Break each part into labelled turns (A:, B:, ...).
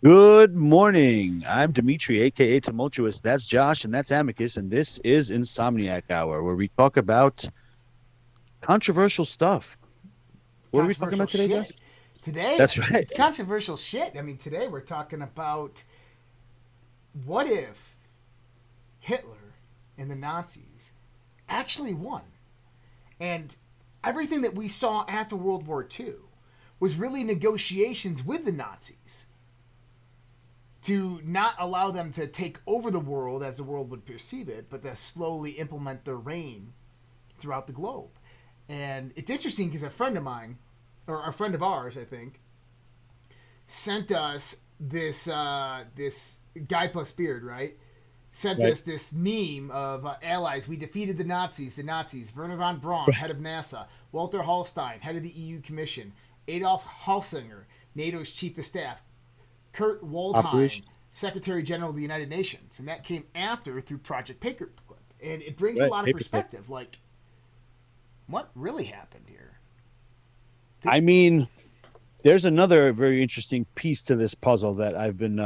A: Good morning. I'm Dimitri, aka Tumultuous. That's Josh, and that's Amicus, and this is Insomniac Hour, where we talk about controversial stuff. What are we talking
B: Controversial
A: about today, Josh?
B: shit. Today,
A: That's right.
B: it's controversial shit. I mean, today we're talking about what if Hitler and the Nazis actually won? And everything that we saw after World War II was really negotiations with the Nazis to not allow them to take over the world as the world would perceive it, but to slowly implement their reign throughout the globe. And it's interesting because a friend of mine, or a friend of ours, I think, sent us this guy plus beard, right? Sent
A: Right.
B: us this meme of allies. We defeated the Nazis. Werner von Braun, head of NASA. Walter Hallstein, head of the EU Commission. Adolf Halsinger, NATO's chief of staff. Kurt Waldheim,
A: Operation.
B: Secretary General of the United Nations. And that came after through Project Paperclip. And it brings a
A: Right.
B: lot of
A: Paperclip.
B: perspective. Like, what really happened here?
A: I mean, there's another very interesting piece to this puzzle that I've been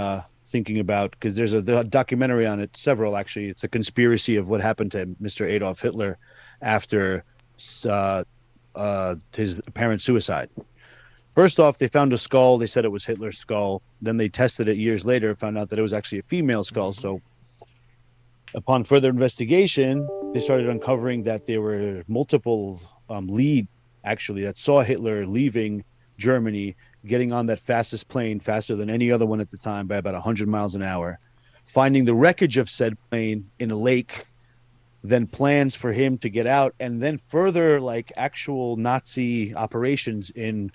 A: thinking about because there's a documentary on it, several actually. It's a conspiracy of what happened to Mr. Adolf Hitler after uh, his apparent suicide. First off, they found a skull. They said it was Hitler's skull. Then they tested it years later, found out that it was actually a female skull. So, upon further investigation, they started uncovering that there were multiple lead actually that saw Hitler leaving Germany, getting on that fastest plane, faster than any other one at the time by about 100 miles an hour, finding the wreckage of said plane in a lake, then plans for him to get out, and then further like actual Nazi operations in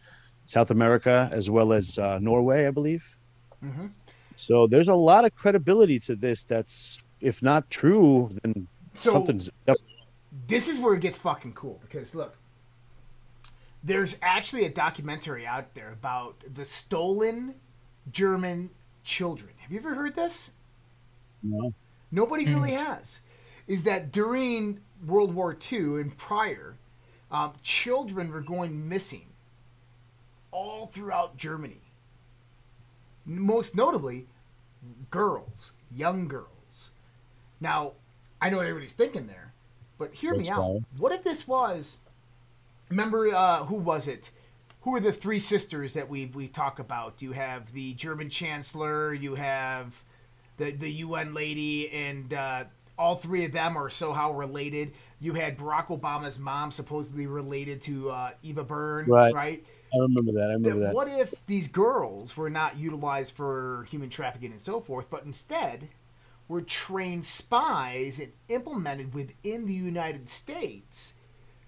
A: South America as well as Norway, I believe.
B: Mm-hmm.
A: So there's a lot of credibility to this. That's if not true, then
B: So
A: something's definitely
B: this is where it gets fucking cool because look, there's actually a documentary out there about the stolen German children. Have you ever heard this?
A: no.
B: Nobody really has. Is that during World War II and prior, children were going missing all throughout Germany. Most notably, girls, young girls. Now, I know what everybody's thinking there, but hear me
A: That's
B: out.
A: fine.
B: What if this was? Remember, who was it? Who are the three sisters that we talk about? You have the German Chancellor, you have the UN lady, and all three of them are somehow related. You had Barack Obama's mom supposedly related to Eva Byrne,
A: Right.
B: right?
A: I remember that. I remember
B: That
A: that.
B: what if these girls were not utilized for human trafficking and so forth, but instead were trained spies and implemented within the United States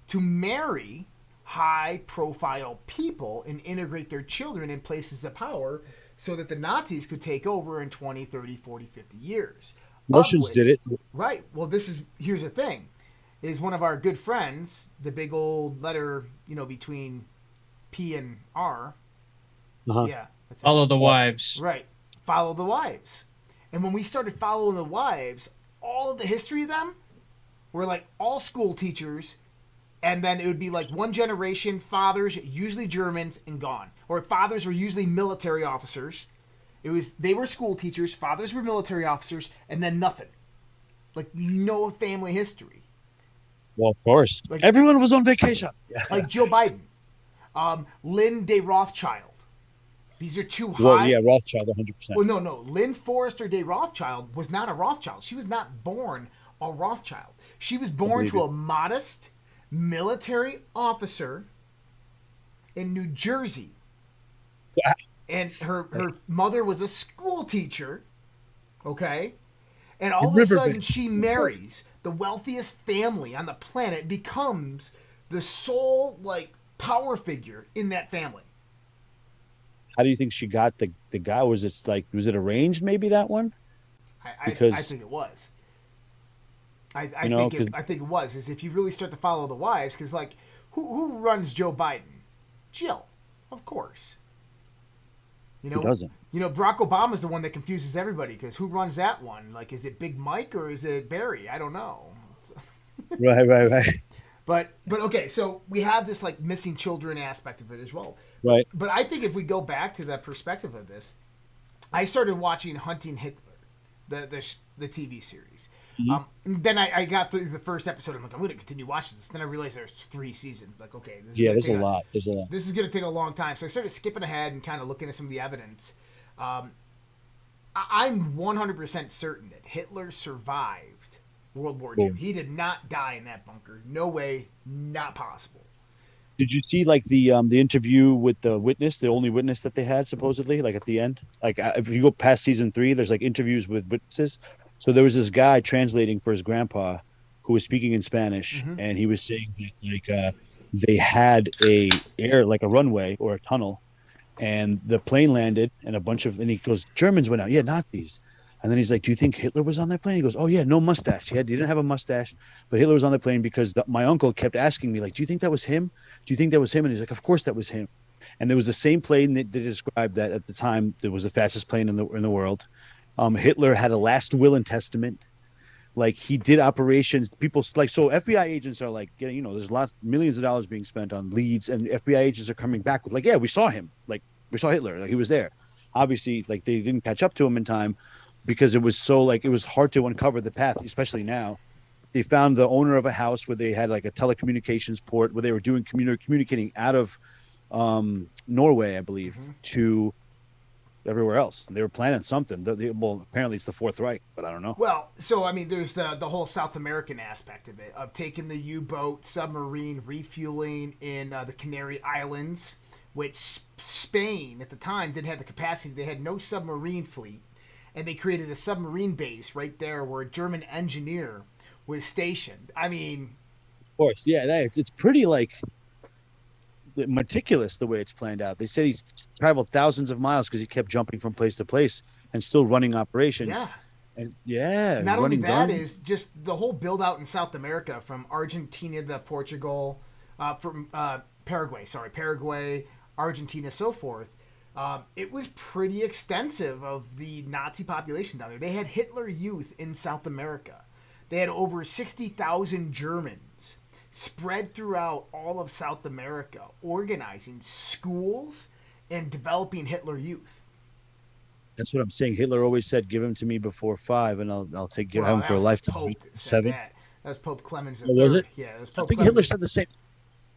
B: to marry high profile people and integrate their children in places of power so that the Nazis could take over in 20, 30, 40, 50 years.
A: Russians did it.
B: Right. Well, here's the thing is one of our good friends, the big old letter, between P and R.
A: Uh-huh.
B: Yeah. That's it.
C: Follow the wives.
B: Right. Follow the wives. And when we started following the wives, all of the history of them were like all school teachers, and then it would be like one generation, fathers, usually Germans, and gone. Or fathers were usually military officers. They were school teachers, fathers were military officers, and then nothing. Like no family history.
A: Well, of course.
B: Like-
A: Everyone was on vacation. Yeah.
B: Like Joe Biden. Lynn de Rothschild. These are two high.
A: Well, yeah, Rothschild, 100%.
B: Well, no. Lynn Forrester de Rothschild was not a Rothschild. She was not born a Rothschild. She was born to
A: believe
B: a modest military officer in New Jersey.
A: Yeah.
B: And her mother was a school teacher. Okay? And all
A: In
B: of a
A: Riverbend.
B: sudden she marries the wealthiest family on the planet, becomes the sole, power figure in that family.
A: How do you think she got the guy? Was it arranged? Maybe that one.
B: I
A: Because-
B: think it was. I
A: know,
B: think it was. Is if you really start to follow the wives, because who runs Joe Biden? Jill, of course.
A: Who doesn't?
B: Barack Obama's the one that confuses everybody because who runs that one? Like, is it Big Mike or is it Barry? I don't know.
A: Right.
B: But okay, so we have this like missing children aspect of it as well.
A: Right.
B: But I think if we go back to the perspective of this, I started watching Hunting Hitler, the TV series.
A: Mm-hmm.
B: Then I got through the first episode. I'm like, I'm going to continue watching this. Then I realized there's 3 seasons. Like, okay,
A: There's a lot. There's a lot.
B: This is going to take a long time. So I started skipping ahead and kind of looking at some of the evidence. I'm 100% certain that Hitler survived World War II. He did not die in that bunker. No way, not possible.
A: Did you see like the interview with the witness, the only witness that they had supposedly, like at the end? Like if you go past season 3, there's like interviews with witnesses. So there was this guy translating for his grandpa who was speaking in Spanish, and he was saying that like they had a runway or a tunnel, and the plane landed, and and he goes, Germans went out, yeah, Nazis. And then he's like, do you think Hitler was on that plane? He goes, oh yeah, no mustache. He didn't have a mustache, but Hitler was on the plane because my uncle kept asking me, like, do you think that was him? Do you think that was him? And he's like, of course that was him. And there was the same plane that they described that at the time it was the fastest plane in the world. Hitler had a last will and testament. Like he did operations. People like, so FBI agents are like getting, there's millions of dollars being spent on leads, and FBI agents are coming back with like, yeah, we saw him. Like we saw Hitler. Like he was there. Obviously, like they didn't catch up to him in time because it was so like, it was hard to uncover the path, especially now. They found the owner of a house where they had like a telecommunications port where they were doing communicating out of Norway, I believe, to everywhere else. They were planning something. Well, apparently it's the Fourth Reich, but I don't know.
B: Well, so I mean, there's the whole South American aspect of it, of taking the U-boat submarine refueling in the Canary Islands, which Spain at the time didn't have the capacity. They had no submarine fleet, and they created a submarine base right there where a German engineer was stationed. I mean,
A: of course, yeah, it's pretty like meticulous the way it's planned out. They said he's traveled thousands of miles because he kept jumping from place to place and still running operations.
B: Yeah.
A: And yeah.
B: Not only that is just the whole build out in South America from Argentina to Portugal, from Paraguay, Argentina, so forth. It was pretty extensive of the Nazi population down there. They had Hitler Youth in South America. They had over 60,000 Germans spread throughout all of South America, organizing schools and developing Hitler Youth.
A: That's what I'm saying. Hitler always said, "Give him to me before 5, and I'll take give him for a lifetime." 7.
B: That was Pope Clemens III.
A: Was it?
B: Yeah, it was Pope
A: I think
B: Clemens.
A: Hitler said the same.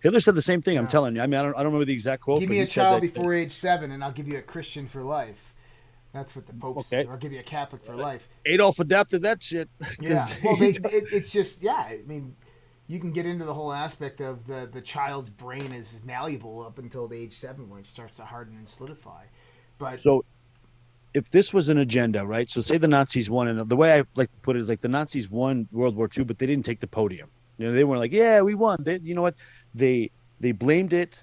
A: Hitler said the same thing. I'm telling you. I mean, I don't remember the exact quote.
B: Give me a child before age 7, and I'll give you a Christian for life. That's what the Pope said. Or I'll give you a Catholic for life.
A: Adolf adapted that shit.
B: Yeah. Well, it's just, yeah. I mean, you can get into the whole aspect of the child's brain is malleable up until the age 7 when it starts to harden and solidify. But
A: so, if this was an agenda, right? So, say the Nazis won, and the way I like to put it is like the Nazis won World War II, but they didn't take the podium. They weren't like, yeah, we won. You know what? They blamed it.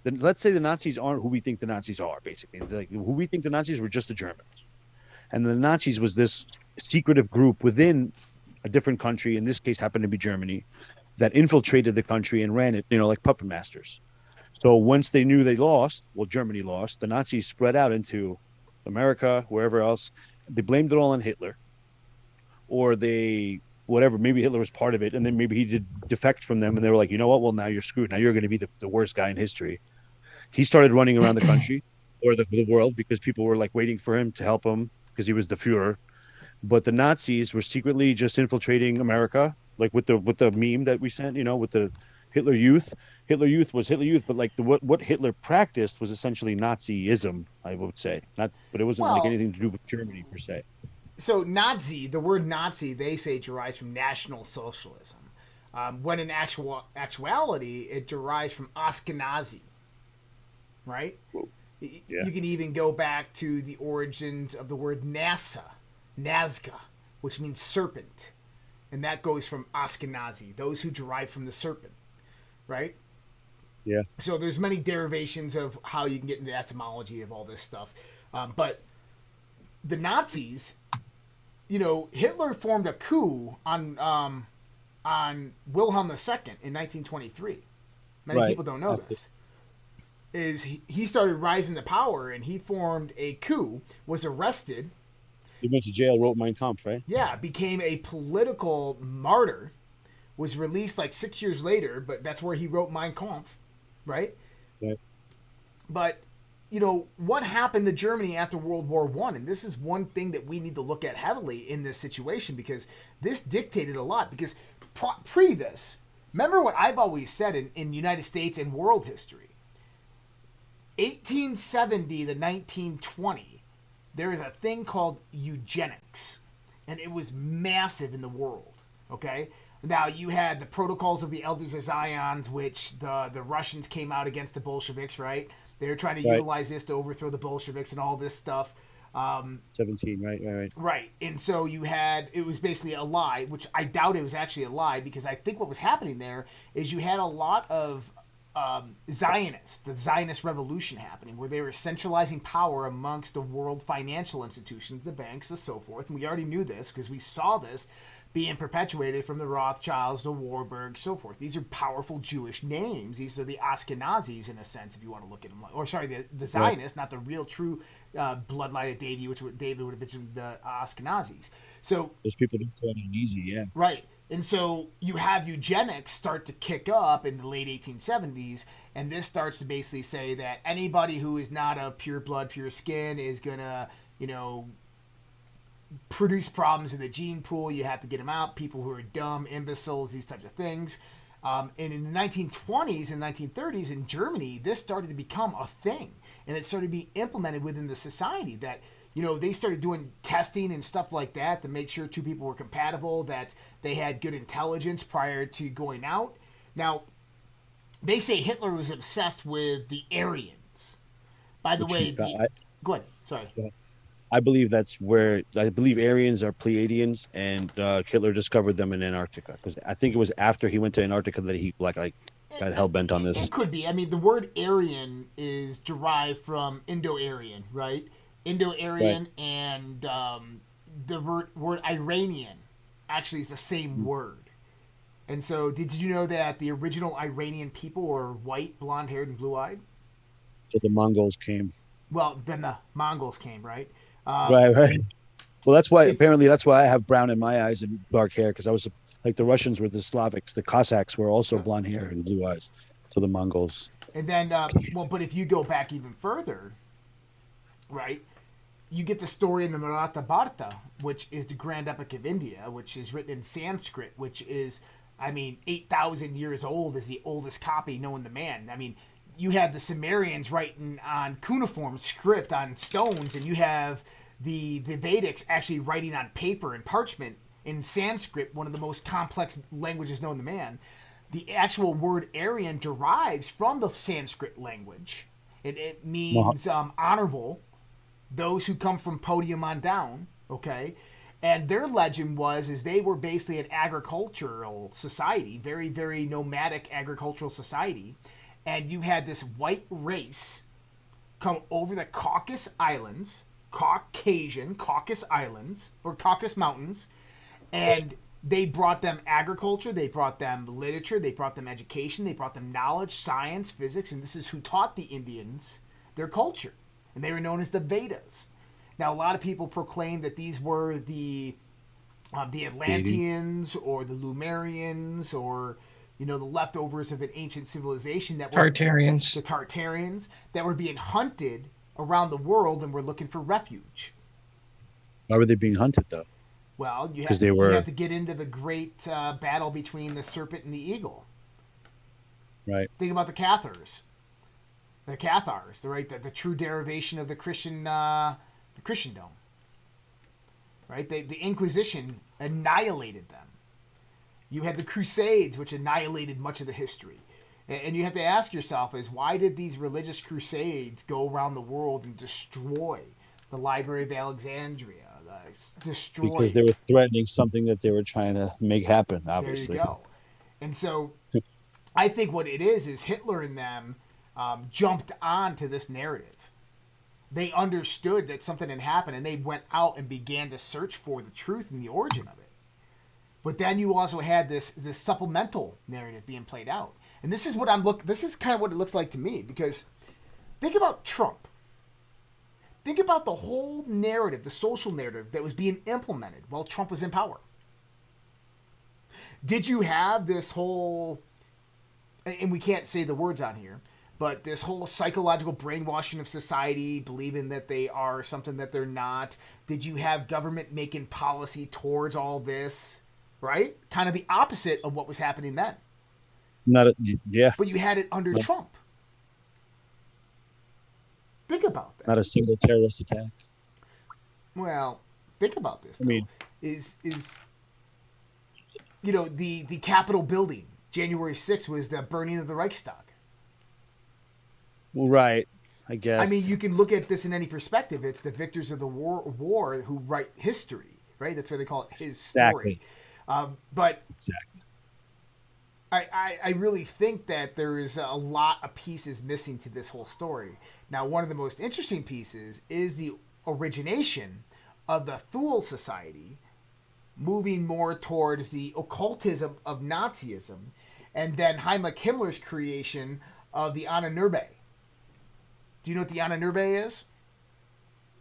A: Let's say the Nazis aren't who we think the Nazis are, basically. Like, who we think the Nazis were just the Germans. And the Nazis was this secretive group within a different country, in this case happened to be Germany, that infiltrated the country and ran it, like puppet masters. So once they knew they lost, well, Germany lost, the Nazis spread out into America, wherever else. They blamed it all on Hitler. Or whatever, maybe Hitler was part of it, and then maybe he did defect from them, and they were like, you know what, well, now you're screwed. Now you're going to be the worst guy in history. He started running around the country or the world because people were like waiting for him to help him because he was the Führer. But the Nazis were secretly just infiltrating America, like with the meme that we sent, with the Hitler Youth. Hitler Youth was Hitler Youth, but like what Hitler practiced was essentially Nazism, I would say. But it wasn't like anything to do with Germany per se.
B: So the word Nazi, they say derives from National Socialism, when in actuality it derives from Ashkenazi, right? Yeah. You can even go back to the origins of the word Nazca, which means serpent, and that goes from Ashkenazi, those who derive from the serpent, right?
A: Yeah.
B: So there's many derivations of how you can get into the etymology of all this stuff, but the Nazis. Hitler formed a coup on Wilhelm II in 1923. Many people don't know this. He started rising to power, and he formed a coup, was arrested.
A: He went to jail, wrote Mein Kampf, right?
B: Yeah, became a political martyr, was released like 6 years later, but that's where he wrote Mein Kampf, right?
A: Yeah.
B: But you know what happened to Germany after World War One, and this is one thing that we need to look at heavily in this situation, because this dictated a lot. Because pre this, remember what I've always said in United States and world history, 1870 to 1920, there is a thing called eugenics, and it was massive in the world. Okay, now you had the Protocols of the Elders of Zion, which the Russians came out against the Bolsheviks, right? They were trying to utilize this to overthrow the Bolsheviks and all this stuff.
A: 17, right.
B: Right. And so you had, it was basically a lie, which I doubt it was actually a lie, because I think what was happening there is you had a lot of Zionists, the Zionist revolution happening, where they were centralizing power amongst the world financial institutions, the banks, and so forth. And we already knew this because we saw this being perpetuated from the Rothschilds, the Warburg, so forth. These are powerful Jewish names. These are the Ashkenazis, in a sense, if you want to look at them. Or sorry, the Zionists, not the real true bloodline of David, which David would have been the Ashkenazis. So
A: those people don't go on easy, yeah.
B: Right. And so you have eugenics start to kick up in the late 1870s, and this starts to basically say that anybody who is not of pure blood, pure skin is going to, you know, produce problems in the gene pool. You have to get them out. People who are dumb, imbeciles, these types of things. And in the 1920s and 1930s in Germany, this started to become a thing, and it started to be implemented within the society that, you know, they started doing testing and stuff like that to make sure two people were compatible, that they had good intelligence prior to going out. Now, they say Hitler was obsessed with the Aryans. By the way, go ahead. Sorry.
A: I believe that's where, I believe Aryans are Pleiadians, and Hitler discovered them in Antarctica, because I think it was after he went to Antarctica that he like got hell bent on this.
B: It could be. I mean, the word Aryan is derived from Indo-Aryan, right? Indo-Aryan, right. And the word Iranian actually is the same word. And so, did you know that the original Iranian people were white, blonde-haired, and blue-eyed?
A: So the Mongols came.
B: Well, then the Mongols came, right?
A: Right. Well, that's why I have brown in my eyes and dark hair, because I was like, the Russians were the Slavics, the Cossacks were also blonde hair and blue eyes. So the Mongols.
B: And then, but if you go back even further, right, you get the story in the Mahabharata, which is the grand epic of India, which is written in Sanskrit, which is, 8,000 years old, is the oldest copy known to man. I mean, you have the Sumerians writing on cuneiform script on stones, and you have the Vedics actually writing on paper and parchment in Sanskrit, one of the most complex languages known to man. The actual word Aryan derives from the Sanskrit language. It means honorable, those who come from podium on down, okay? And their legend is they were basically an agricultural society, very, very nomadic agricultural society. And you had this white race come over the Caucasus Islands, Caucasus Islands, or Caucasus Mountains, and they brought them agriculture, they brought them literature, they brought them education, they brought them knowledge, science, physics, and this is who taught the Indians their culture. And they were known as the Vedas. Now, a lot of people proclaim that these were the Atlanteans or the Lemurians, or the leftovers of an ancient civilization that were the Tartarians that were being hunted around the world and were looking for refuge.
A: Why were they being hunted, though?
B: Well, you have to get into the great battle between the serpent and the eagle.
A: Right.
B: Think about the Cathars. The Cathars, the true derivation of the Christendom. Right? The Inquisition annihilated them. You had the Crusades, which annihilated much of the history. And you have to ask yourself why did these religious crusades go around the world and destroy the Library of Alexandria?
A: Because they were threatening something that they were trying to make happen, obviously.
B: There you go. And so I think what it is Hitler and them jumped onto this narrative. They understood that something had happened, and they went out and began to search for the truth and the origin of it. But then you also had this supplemental narrative being played out. And this is this is kind of what it looks like to me, because think about Trump. Think about the whole narrative, the social narrative that was being implemented while Trump was in power. Did you have this whole, and we can't say the words on here, but this whole psychological brainwashing of society, believing that they are something that they're not? Did you have government making policy towards all this, right? Kind of the opposite of what was happening then.
A: Not a, yeah.
B: But you had it under Trump. Think about that.
A: Not a single terrorist attack.
B: Well, think about this. Though.
A: I mean,
B: is the Capitol building, January 6th, was the burning of the Reichstag.
A: Right. I guess.
B: I mean, you can look at this in any perspective. It's the victors of the war who write history, right? That's why they call it his story.
A: Exactly.
B: But
A: exactly.
B: I really think that there is a lot of pieces missing to this whole story. Now, one of the most interesting pieces is the origination of the Thule Society, moving more towards the occultism of Nazism, and then Heinrich Himmler's creation of the Ahnenerbe. Do you know what the Ahnenerbe is?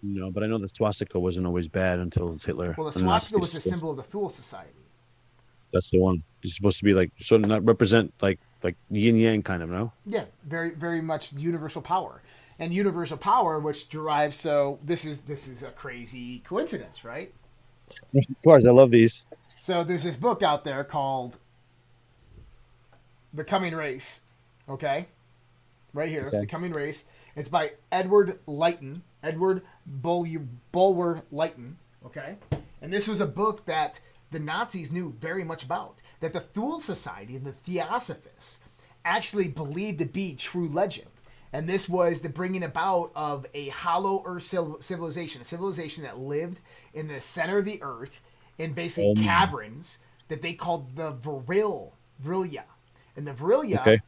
A: No, but I know the swastika wasn't always bad until Hitler.
B: Well, the swastika was the symbol of the Thule Society.
A: That's the one. It's supposed to be like sort of not represent like yin yang kind of, no?
B: Yeah, very very much universal power. And universal power, which derives, so this is a crazy coincidence, right?
A: Of course, I love these.
B: So there's this book out there called The Coming Race, okay? Right here, okay. The Coming Race. It's by Edward Bulwer Lytton, okay? And this was a book that the Nazis knew very much about, that the Thule Society and the Theosophists actually believed to be true legend. And this was the bringing about of a hollow earth civilization, a civilization that lived in the center of the earth in basically caverns that they called the Virillia. And the Virillia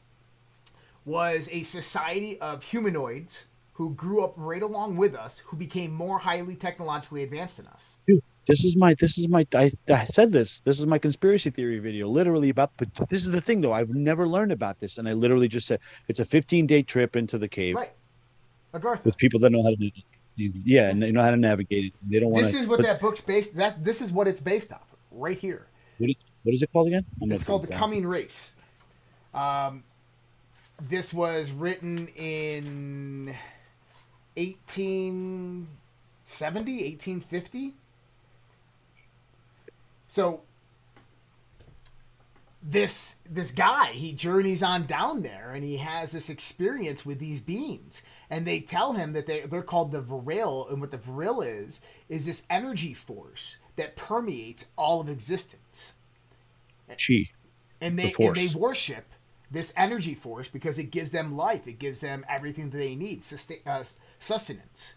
B: was a society of humanoids who grew up right along with us, who became more highly technologically advanced than us.
A: Dude, I said this is my conspiracy theory video, literally about, but this is the thing though, I've never learned about this, and I literally just said it's a 15-day trip into the cave,
B: right? Agartha.
A: With people that know how to, and they know how to navigate it. They don't want.
B: This is what that book's based. This is what it's based off of, right here.
A: What is it called again?
B: It's called The Coming Race. This was written in 1870, 1850. So this guy, he journeys on down there and he has this experience with these beings, and they tell him that they're called the Viril, and what the Viril is this energy force that permeates all of existence. And they worship this energy force because it gives them life, it gives them everything that they need, sustenance.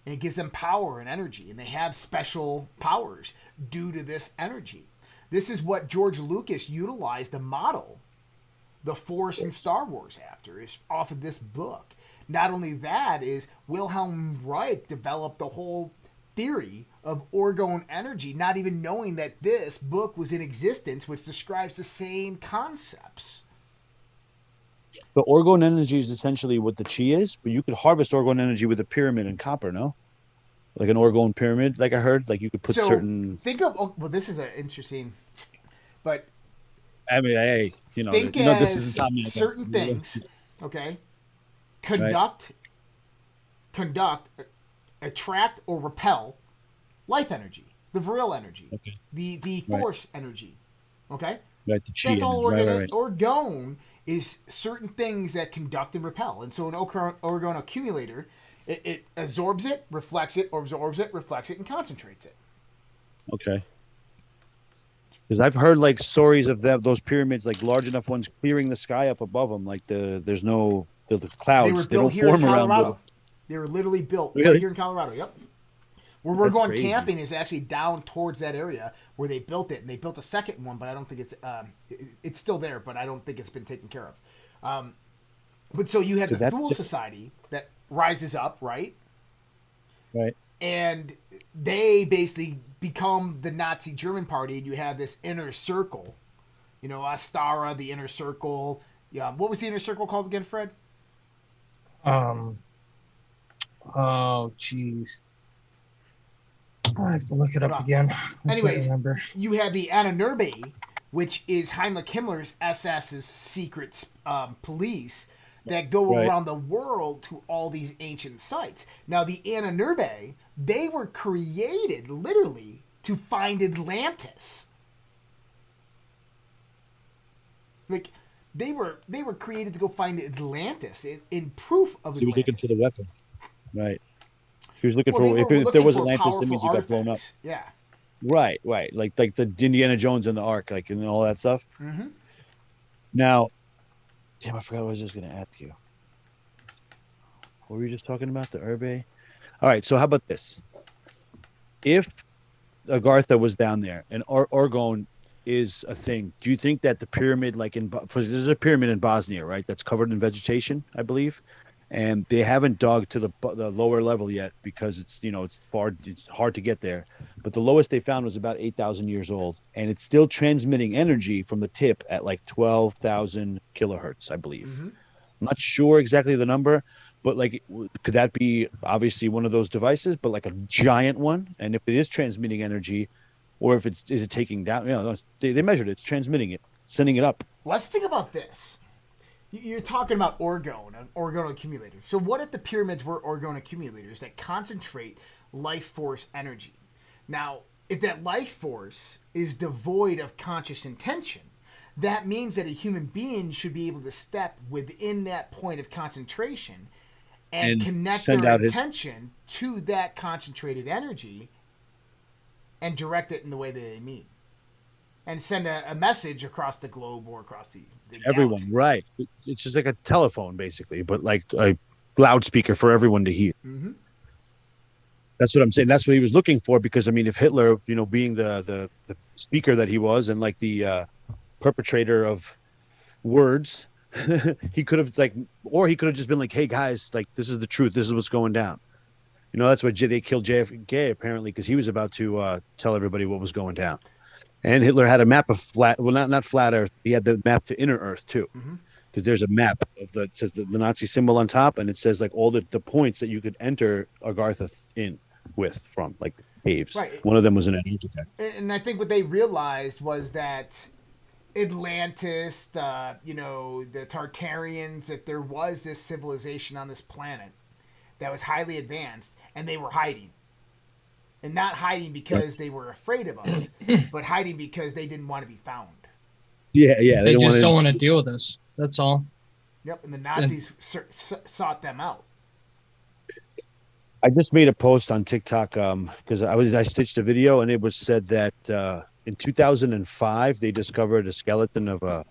B: And it gives them power and energy, and they have special powers due to this energy. This is what George Lucas utilized to model the Force in Star Wars after, is off of this book. Not only that, is Wilhelm Reich developed the whole theory of orgone energy, not even knowing that this book was in existence, which describes the same concepts.
A: But orgone energy is essentially what the chi is, but you could harvest orgone energy with a pyramid in copper, no? Like an orgone pyramid, like I heard, like you could put certain.
B: Think of this is an interesting, but
A: I mean, hey,
B: think
A: this is Insomniac.
B: Certain things, okay, conduct, attract or repel life energy, the Viril energy, the force energy, okay.
A: Right, the chi.
B: That's all orgone is certain things that conduct and repel. And so an orgone accumulator, it absorbs it, reflects it, absorbs it, reflects it, and concentrates it.
A: Okay. Because I've heard like stories of those pyramids, like large enough ones clearing the sky up above them. Like there's no the clouds. They don't form around them.
B: They were literally built right here in Colorado. Yep. Where we're going
A: crazy.
B: Camping is actually down towards that area where they built it, and they built a second one, but I don't think it's still there, but I don't think it's been taken care of. But so you had the Thule Society that rises up, right?
A: Right.
B: And they basically become the Nazi German party, and you have this inner circle, Astara, the inner circle. Yeah, what was the inner circle called again, Fred?
C: Oh, jeez. I have to look it up again.
B: Anyways, you have the Ahnenerbe, which is Heimlich Himmler's SS's secret police that go
A: Right.
B: around the world to all these ancient sites. Now, the Anunnaki, they were created literally to find Atlantis. Like, they were created to go find Atlantis in proof of Atlantis.
A: He was looking for the weapon. Right. He was looking
B: Well, they
A: for,
B: were
A: if there
B: looking
A: was
B: for
A: Atlantis, that means he got blown up.
B: artifacts. Yeah.
A: Right. Like the Indiana Jones and the Ark, like, and all that stuff.
B: Mm-hmm.
A: Now, damn, I forgot what I was just going to ask you. What were you just talking about? The Herbe? All right. So how about this? If Agartha was down there and Orgone is a thing, do you think that the pyramid, like there's a pyramid in Bosnia, right? That's covered in vegetation, I believe. And they haven't dug to the lower level yet because it's hard to get there. But the lowest they found was about 8,000 years old, and it's still transmitting energy from the tip at like 12,000 kilohertz, I believe.
B: Mm-hmm.
A: I'm not sure exactly the number, but like, could that be obviously one of those devices, but like a giant one? And if it is transmitting energy, or if is it taking down? They measured it. It's transmitting it, sending it up.
B: Let's think about this. You're talking about orgone, an orgone accumulator. So what if the pyramids were orgone accumulators that concentrate life force energy? Now, if that life force is devoid of conscious intention, that means that a human being should be able to step within that point of concentration and connect their attention to that concentrated energy and direct it in the way that they mean. And send a message across the globe or across the
A: everyone,
B: galaxy.
A: right? It's just like a telephone, basically, but like a loudspeaker for everyone to hear.
B: Mm-hmm.
A: That's what I'm saying. That's what he was looking for, because I mean, if Hitler, being the speaker that he was, and like the perpetrator of words, he could have or he could have just been like, "Hey guys, like, this is the truth. This is what's going down." That's why they killed JFK, apparently, because he was about to tell everybody what was going down. And Hitler had a map of not flat Earth. He had the map to inner Earth too, because there's a map of it says the Nazi symbol on top, and it says like all the points that you could enter Agartha from, like the caves.
B: Right.
A: One of them was in Antarctica.
B: And I think what they realized was that Atlantis, the Tartarians, that there was this civilization on this planet that was highly advanced, and they were hiding. And not hiding because they were afraid of us, but hiding because they didn't want to be found.
A: Yeah.
C: They just don't want to deal with us. That's all.
B: Yep, and the Nazis sought them out.
A: I just made a post on TikTok because I stitched a video, and it was said that in 2005 they discovered a skeleton of a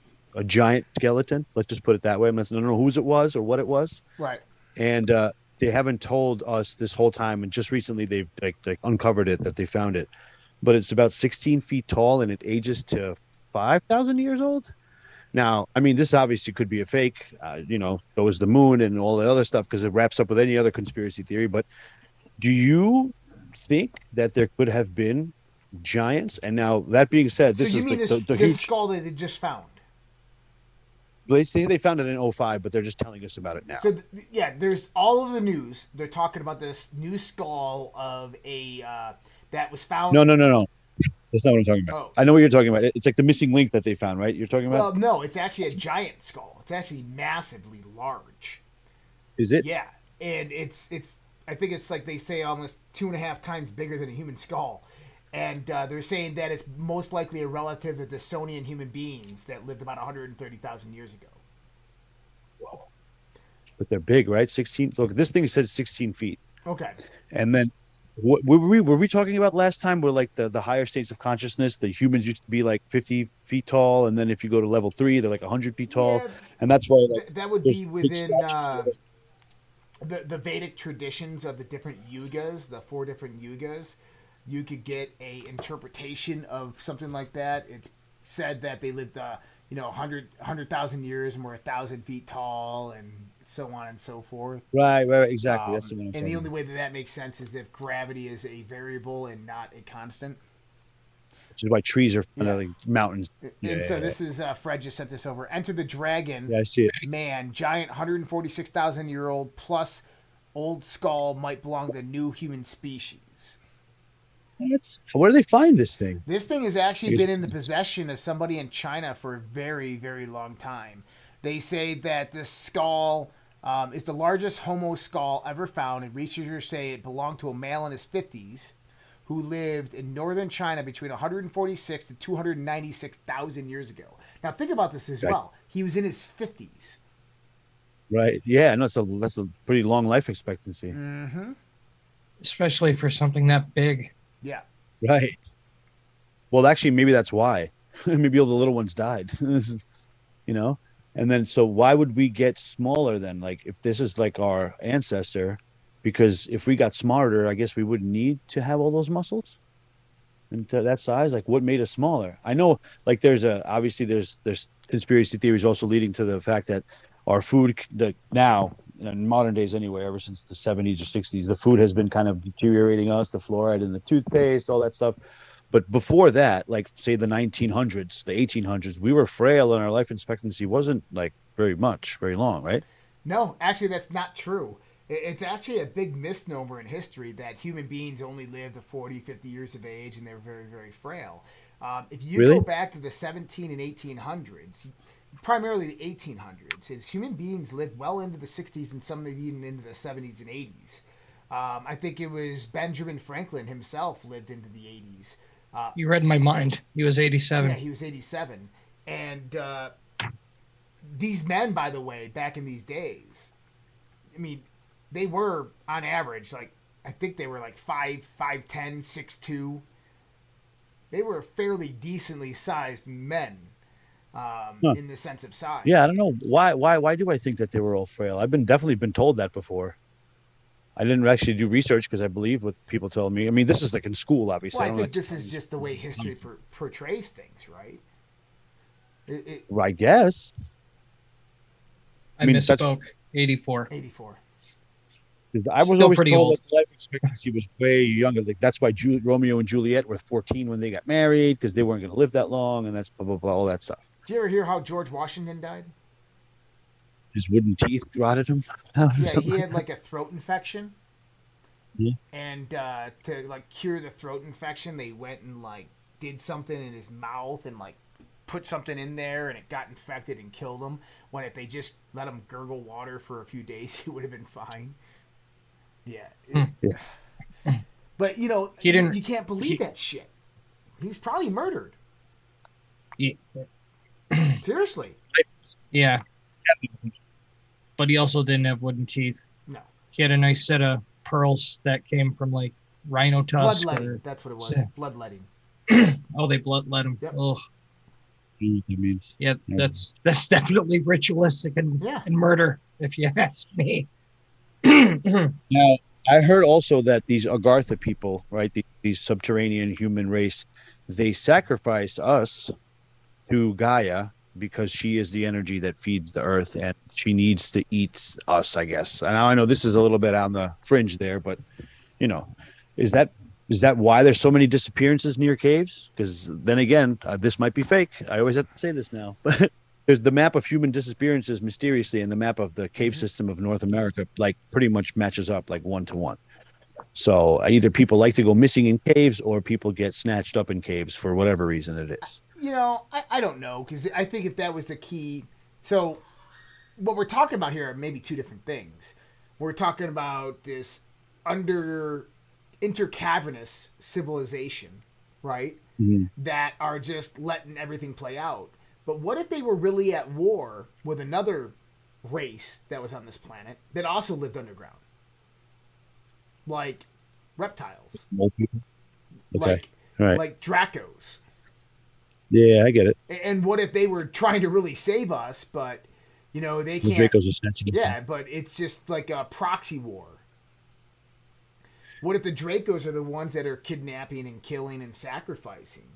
A: giant skeleton. Let's just put it that way. I don't know whose it was or what it was.
B: Right.
A: And they haven't told us this whole time, and just recently they've like uncovered it, that they found it. But it's about 16 feet tall, and it ages to 5,000 years old. Now, I mean, this obviously could be a fake. So is the moon and all the other stuff, because it wraps up with any other conspiracy theory. But do you think that there could have been giants? And now, that being said, this is the huge
B: skull that they just found.
A: They say they found it in 2005, but they're just telling us about it now.
B: So, there's all of the news. They're talking about this new skull of a that was found.
A: No. That's not what I'm talking about.
B: Oh.
A: I know what you're talking about. It's like the missing link that they found, right? You're talking about?
B: Well, no, it's actually a giant skull. It's actually massively large.
A: Is it?
B: Yeah, and it's. I think it's like they say almost 2.5 times bigger than a human skull. And they're saying that it's most likely a relative of the Sonian human beings that lived about 130,000 years ago.
A: Whoa. But they're big, right? 16. Look, this thing says 16 feet.
B: Okay.
A: And then, what were we talking about last time? Where like the higher states of consciousness, the humans used to be like 50 feet tall, and then if you go to level 3, they're like 100 feet tall, and that's why
B: that would be within the Vedic traditions of the different yugas, the 4 different yugas. You could get a interpretation of something like that. It's said that they lived, 100,000 years and were 1,000 feet tall, and so on and so forth.
A: Right, exactly. That's the one.
B: And the only way that makes sense is if gravity is a variable and not a constant.
A: Which is why trees are like mountains.
B: This is Fred just sent this over. Enter the Dragon.
A: Yeah, I see it.
B: Man, giant 146,000-year-old plus old skull might belong to new human species.
A: Where do they find this thing?
B: This thing has
A: I
B: actually been
A: guess
B: in the possession of somebody in China for a very, very long time. They say that this skull is the largest Homo skull ever found, and researchers say it belonged to a male in his 50s who lived in northern China between 146 to 296,000 years ago. Now, think about this as well. He was in his 50s.
A: Right. Yeah. No, that's a pretty long life expectancy.
B: Mm-hmm.
C: Especially for something that big.
B: Yeah.
A: Right. Well, actually, maybe that's why. Maybe all the little ones died. you know. And then, so why would we get smaller then? Like, if this is like our ancestor, because if we got smarter, I guess we wouldn't need to have all those muscles and to that size. Like, what made us smaller? I know, like, obviously there's conspiracy theories also leading to the fact that our food, now in modern days anyway, ever since the 70s or 60s, the food has been kind of deteriorating us, the fluoride in the toothpaste, all that stuff. But before that, like say the 1900s, the 1800s, we were frail and our life expectancy wasn't like very long, right?
B: No, actually, that's not true. It's actually a big misnomer in history that human beings only lived to 40, 50 years of age and they're very, very frail. If you
A: Really?
B: go back to the 17 and 1800s, primarily the 1800s, is human beings lived well into the 60s and some even into the 70s and 80s. I think it was Benjamin Franklin himself lived into the 80s.
C: You read my mind. He was 87.
B: Yeah, he was 87. And these men, by the way, back in these days, I mean, they were on average, like, I think they were like 5'10", 6'2". They were fairly decently sized men in the sense of size.
A: Yeah, I don't know why do I think that they were all frail? I've definitely been told that before. I didn't actually do research because I believe what people tell me. I mean, this is like in school, obviously.
B: Well, I think this is just the way history portrays things, right?
A: I guess.
C: I
A: mean,
C: misspoke. 84.
B: 84.
A: I was
C: Still
A: always
C: pretty
A: told
C: old.
A: that the life expectancy was way younger. Like that's why Romeo and Juliet were 14 when they got married because they weren't going to live that long, and that's blah blah blah, all that stuff.
B: Did you ever hear how George Washington died?
A: His wooden teeth rotted him.
B: Yeah, he had like a throat infection.
A: Yeah.
B: And to like cure the throat infection, they went and like did something in his mouth and like put something in there, and it got infected and killed him. When if they just let him gurgle water for a few days, he would have been fine. Yeah. But you can't believe that shit. He's probably murdered.
C: Yeah.
B: Seriously.
C: Yeah. But he also didn't have wooden teeth.
B: No.
C: He had a nice set of pearls that came from like rhino tusk.
B: Bloodletting. That's what it was.
C: Yeah.
B: Bloodletting.
C: Oh, they bloodlet him.
B: Yep.
C: Oh.
A: That means.
C: Yeah, that's definitely ritualistic and murder, if you ask me.
A: Now, I heard also that these Agartha people, right, these subterranean human race, they sacrifice us to Gaia because she is the energy that feeds the earth and she needs to eat us, I guess. And I know this is a little bit on the fringe there, but is that why there's so many disappearances near caves? Because then again, this might be fake. I always have to say this now, but there's the map of human disappearances mysteriously, and the map of the cave system of North America, like pretty much matches up like 1-to-1. So either people like to go missing in caves or people get snatched up in caves for whatever reason it is.
B: I don't know, because I think if that was the key. So what we're talking about here are maybe two different things. We're talking about this intercavernous civilization, right? Mm-hmm. That are just letting everything play out. But what if they were really at war with another race that was on this planet that also lived underground? Like reptiles.
A: Okay.
B: Like Dracos.
A: Yeah, I get it.
B: And what if they were trying to really save us, but they can't.
A: The Dracos are snatching us.
B: Yeah, but it's just like a proxy war. What if the Dracos are the ones that are kidnapping and killing and sacrificing?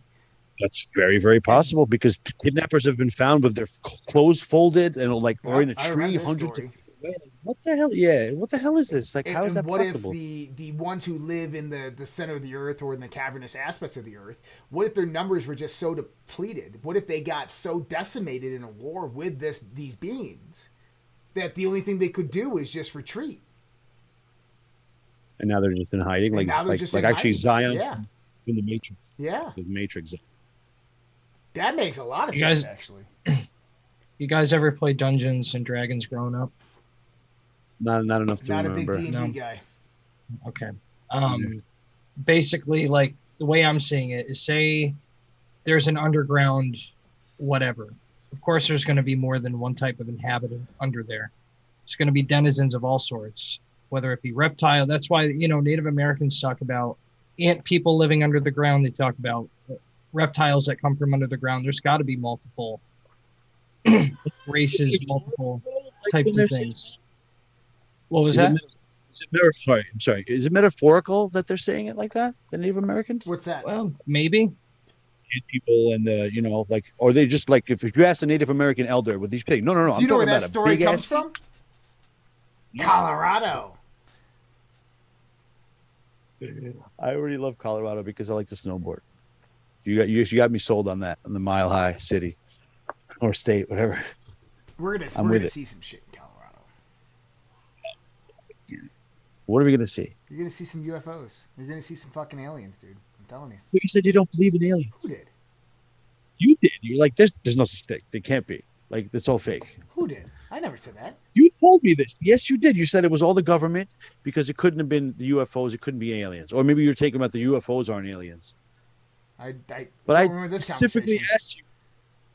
A: That's very, very possible because kidnappers have been found with their clothes folded and or in a tree hundreds of feet away. What the hell? Yeah, what the hell is this? Like, how is that possible?
B: What if the ones who live in the center of the earth or in the cavernous aspects of the earth, what if their numbers were just so depleted? What if they got so decimated in a war with these beings that the only thing they could do is just retreat?
A: And now they're just in hiding, like actually Zion.
B: Yeah.
A: in the Matrix.
B: Yeah.
A: The Matrix.
B: That makes a lot of sense, actually.
C: You guys ever play Dungeons and Dragons growing up?
A: Not enough to remember.
B: Not a big D&D guy.
C: Okay. Basically, like, the way I'm seeing it is, say there's an underground whatever. Of course, there's going to be more than one type of inhabitant under there. There's going to be denizens of all sorts, whether it be reptile. That's why, Native Americans talk about ant people living under the ground. They talk about reptiles that come from under the ground. There's got to be multiple races, multiple types of things. What was that?
A: I'm sorry. Is it metaphorical that they're saying it like that? The Native Americans?
B: What's that?
C: Well, maybe.
A: People and or they just like if you ask a Native American elder, would these pig? No.
B: Do you know where that story comes from? Colorado.
A: I already love Colorado because I like to snowboard. You got me sold on that, on the Mile High City or state, whatever.
B: We're gonna see some shit in Colorado.
A: What are we gonna see?
B: You're gonna see some UFOs. You're gonna see some fucking aliens, dude. I'm telling you.
A: You said you don't believe in aliens.
B: Who did?
A: You did. You're like, there's no such thing. They can't be. Like, it's all fake.
B: Who did? I never said that.
A: You told me this. Yes, you did. You said it was all the government because it couldn't have been the UFOs. It couldn't be aliens. Or maybe you're taking about the UFOs aren't aliens.
B: I
A: remember this specifically asked you.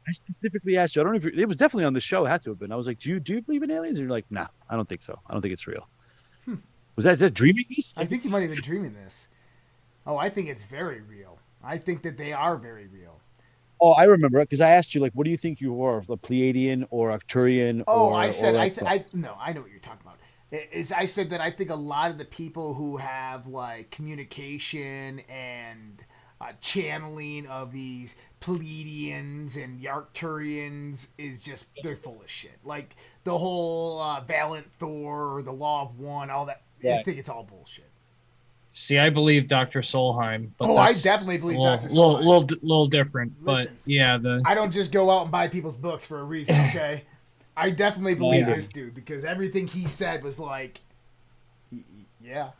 A: I don't know if it was definitely on the show. It had to have been. I was like, do you believe in aliens? And you're like, nah, I don't think so. I don't think it's real. Was that dreaming this?
B: I think you might have been dreaming this. Oh, I think it's very real. I think that they are very real.
A: Oh, I remember it because I asked you, like, what do you think you were, a Pleiadian or Arcturian?
B: Oh, I said, I know what you're talking about. I said that I think a lot of the people who have like communication and channeling of these Pleiadians and Arcturians is just, they're full of shit. Like the whole Valiant Thor, or the Law of One, all that. Yeah. I think it's all bullshit.
C: See, I believe Dr. Solheim. But
B: I definitely believe Dr. Solheim.
C: Little different. Listen, but yeah.
B: I don't just go out and buy people's books for a reason, okay? I definitely believe this dude because everything he said was like, yeah.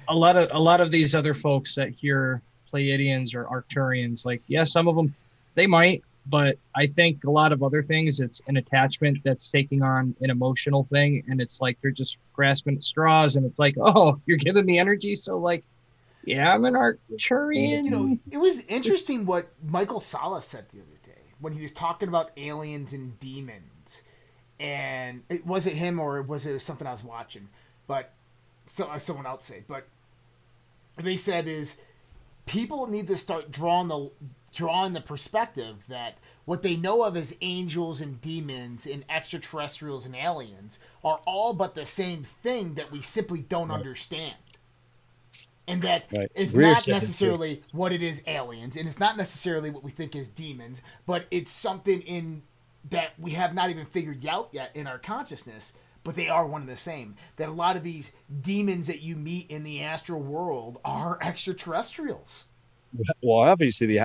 C: a lot of these other folks that hear Pleiadians or Arcturians, like, yeah, some of them, they might, but I think a lot of other things, it's an attachment that's taking on an emotional thing, and it's like they're just grasping at straws, and it's like, oh, you're giving me energy, so like, yeah, I'm an Arcturian.
B: It was interesting what Michael Sala said the other day when he was talking about aliens and demons, and was it him or was it something I was watching? But someone else said, but they said is people need to start drawing the perspective that what they know of as angels and demons and extraterrestrials and aliens are all but the same thing that we simply don't understand. And that it's not necessarily what it is aliens, and it's not necessarily what we think is demons, but it's something in that we have not even figured out yet in our consciousness, but they are one and the same. That a lot of these demons that you meet in the astral world are extraterrestrials.
A: Well, obviously,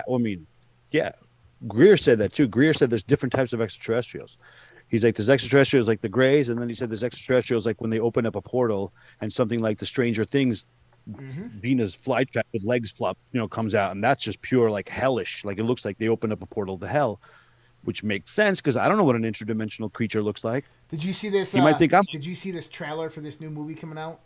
A: Greer said that too. Greer said there's different types of extraterrestrials. He's like, there's extraterrestrials like the Greys, and then he said there's extraterrestrials like when they open up a portal and something like the Stranger Things, Venus flytrap with legs flop, comes out, and that's just pure like hellish. Like it looks like they opened up a portal to hell, which makes sense because I don't know what an interdimensional creature looks like.
B: Did you see this?
A: You might think
B: Did you see this trailer for this new movie coming out?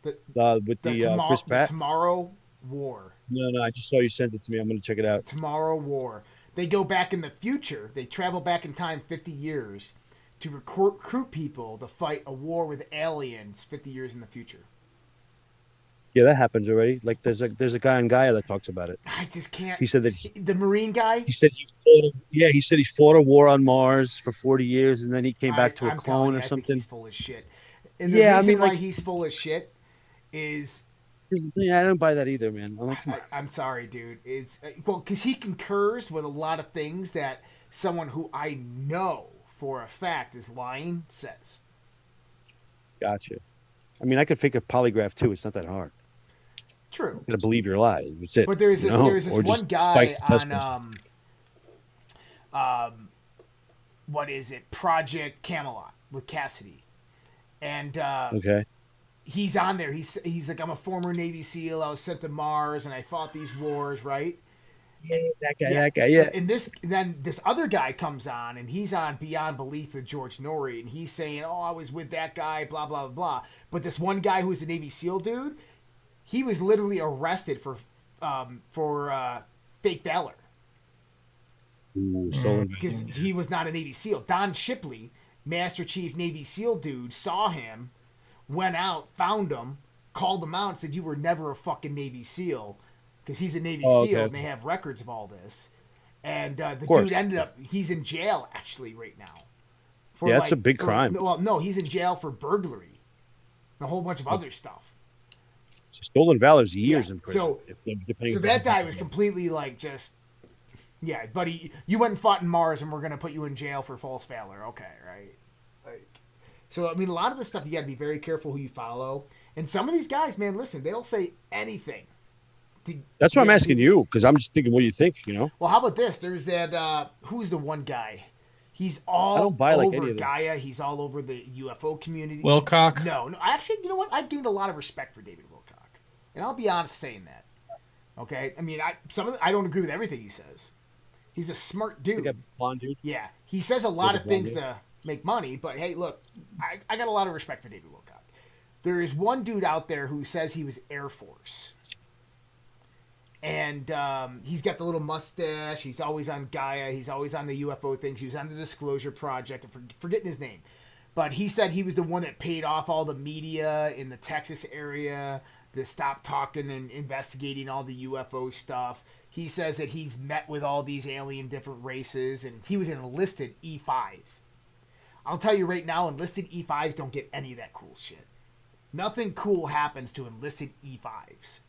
A: With Chris Pratt?
B: The Tomorrow War.
A: No, I just saw you sent it to me. I'm going to check it out.
B: Tomorrow War. They go back in the future. They travel back in time 50 years to recruit people to fight a war with aliens 50 years in the future.
A: Yeah, that happens already. Like there's a guy in Gaia that talks about it.
B: I just can't.
A: He said that
B: the Marine guy.
A: He said he fought a war on Mars for 40 years, and then he came back to a clone or something.
B: I think he's full of shit. And the reason why he's full of shit is.
A: I don't buy that either, man.
B: I'm sorry, dude. It's because he concurs with a lot of things that someone who I know for a fact is lying says.
A: Gotcha. I mean, I could fake a polygraph too. It's not that hard.
B: True.
A: You gotta believe your lies. That's it.
B: But there's this one guy on what is it? Project Camelot with Cassidy, and
A: okay.
B: he's on there. He's like, I'm a former Navy SEAL. I was sent to Mars and I fought these wars, right?
A: Yeah, that guy, yeah.
B: And this other guy comes on, and he's on Beyond Belief with George Norrie, and he's saying, "Oh, I was with that guy, blah blah blah." But this one guy who's a Navy SEAL dude, he was literally arrested for fake valor. Because he was not a Navy SEAL. Don Shipley, Master Chief Navy SEAL dude, saw him, went out, found him, called him out, and said, "You were never a fucking Navy SEAL." Because he's a Navy SEAL,
A: okay.
B: and they have records of all this. And the dude ended up, he's in jail, actually, right now.
A: Yeah, that's a big crime.
B: Well, no, he's in jail for burglary and a whole bunch of other stuff.
A: Stolen valor's years in prison.
B: So that guy was completely like just, yeah, buddy, you went and fought in Mars, and we're going to put you in jail for false valor. Okay, right? Like, so, I mean, a lot of this stuff, you got to be very careful who you follow. And some of these guys, man, listen, they'll say anything.
A: That's why I'm asking you, because I'm just thinking, what do you think? You know.
B: Well, how about this? There's that. Who's the one guy? He's all
A: I don't buy like
B: over
A: any of them.
B: Gaia. He's all over the UFO community.
C: Wilcock?
B: No. Actually, you know what? I gained a lot of respect for David Wilcock, and I'll be honest saying that. Okay. I mean, I don't agree with everything he says. He's a smart dude.
A: Like a blonde dude.
B: Yeah, he says a lot of things to make money, but hey, look, I got a lot of respect for David Wilcock. There is one dude out there who says he was Air Force. And he's got the little mustache. He's always on Gaia. He's always on the UFO things. He was on the Disclosure Project. I'm forgetting his name. But he said he was the one that paid off all the media in the Texas area to stop talking and investigating all the UFO stuff. He says that he's met with all these alien different races. And he was an enlisted E5. I'll tell you right now, enlisted E5s don't get any of that cool shit. Nothing cool happens to enlisted E5s.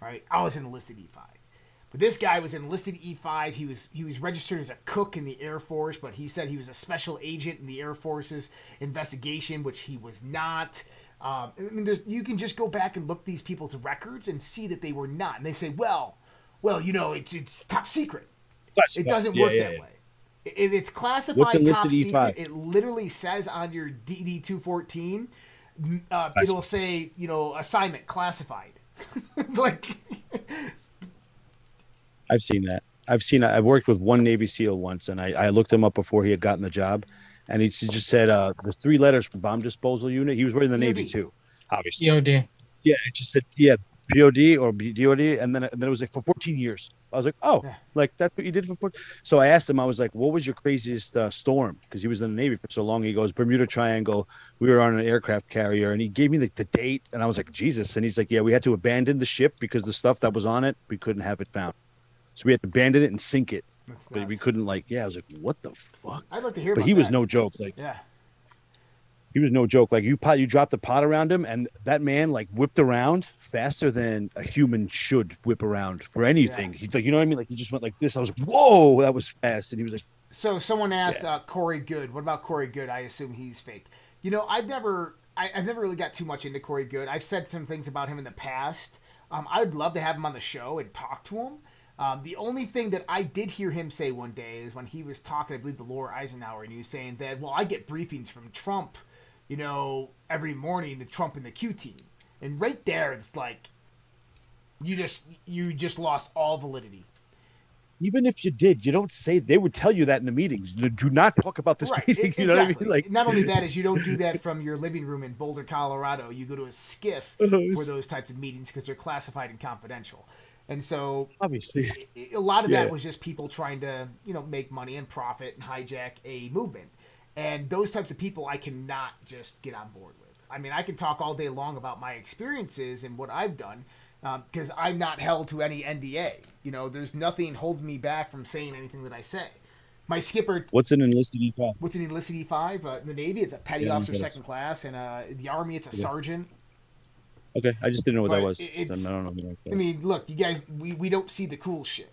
B: Right, I was an enlisted E5, but this guy was an enlisted E5. He was registered as a cook in the Air Force, but he said he was a special agent in the Air Force's investigation, which he was not. I mean, you can just go back and look these people's records and see that they were not. And they say, well, you know, it's top secret. It doesn't work that way. If it's classified top secret, it literally says on your DD 214, it'll say, you know, assignment classified. Like,
A: I've seen that. I've worked with one Navy SEAL once, and I looked him up before he had gotten the job, and he just said the 3 letters for bomb disposal unit. He was in the Navy too, obviously.
C: POD.
A: Yeah, it just said POD or DOD, and then it was like for 14 years. I was like, oh, like that's what you did for 14. So I asked him, I was like, what was your craziest storm? Because he was in the Navy for so long. He goes, Bermuda Triangle. We were on an aircraft carrier, and he gave me the date, and I was like, Jesus. And he's like, yeah, we had to abandon the ship because the stuff that was on it, we couldn't have it found. So we had to abandon it and sink it. But we couldn't, I was like, what the fuck?
B: I'd like to hear
A: but
B: about
A: he was
B: that.
A: no joke. Like,
B: yeah.
A: He was no joke. Like you dropped the pot around him, and that man like whipped around faster than a human should whip around for anything. Yeah. He's like, you know what I mean? Like he just went like this. I was like, whoa, that was fast. And he was like,
B: so someone asked Corey Good. What about Corey Good? I assume he's fake. You know, I've never really got too much into Corey Good. I've said some things about him in the past. I would love to have him on the show and talk to him. The only thing that I did hear him say one day is when he was talking, I believe, to Laura Eisenhower, and he was saying that, well, I get briefings from Trump, you know, every morning, to Trump and the Q team. And right there, it's like, you just lost all validity.
A: Even if you did, you don't say, they would tell you that in the meetings. Do not talk about this meeting. You know what I mean? Like,
B: not only that, is you don't do that from your living room in Boulder, Colorado. You go to a skiff for those types of meetings because they're classified and confidential. And so,
A: obviously,
B: a lot of that was just people trying to, you know, make money and profit and hijack a movement. And those types of people I cannot just get on board with. I mean, I can talk all day long about my experiences and what I've done because I'm not held to any NDA. You know, there's nothing holding me back from saying anything that I say. My skipper...
A: What's an enlisted E5?
B: What's an enlisted E5? In the Navy, it's a petty officer second class. And in the Army, it's a sergeant.
A: Okay, I just didn't know what that was. I don't know.
B: I mean, look, you guys, we don't see the cool shit.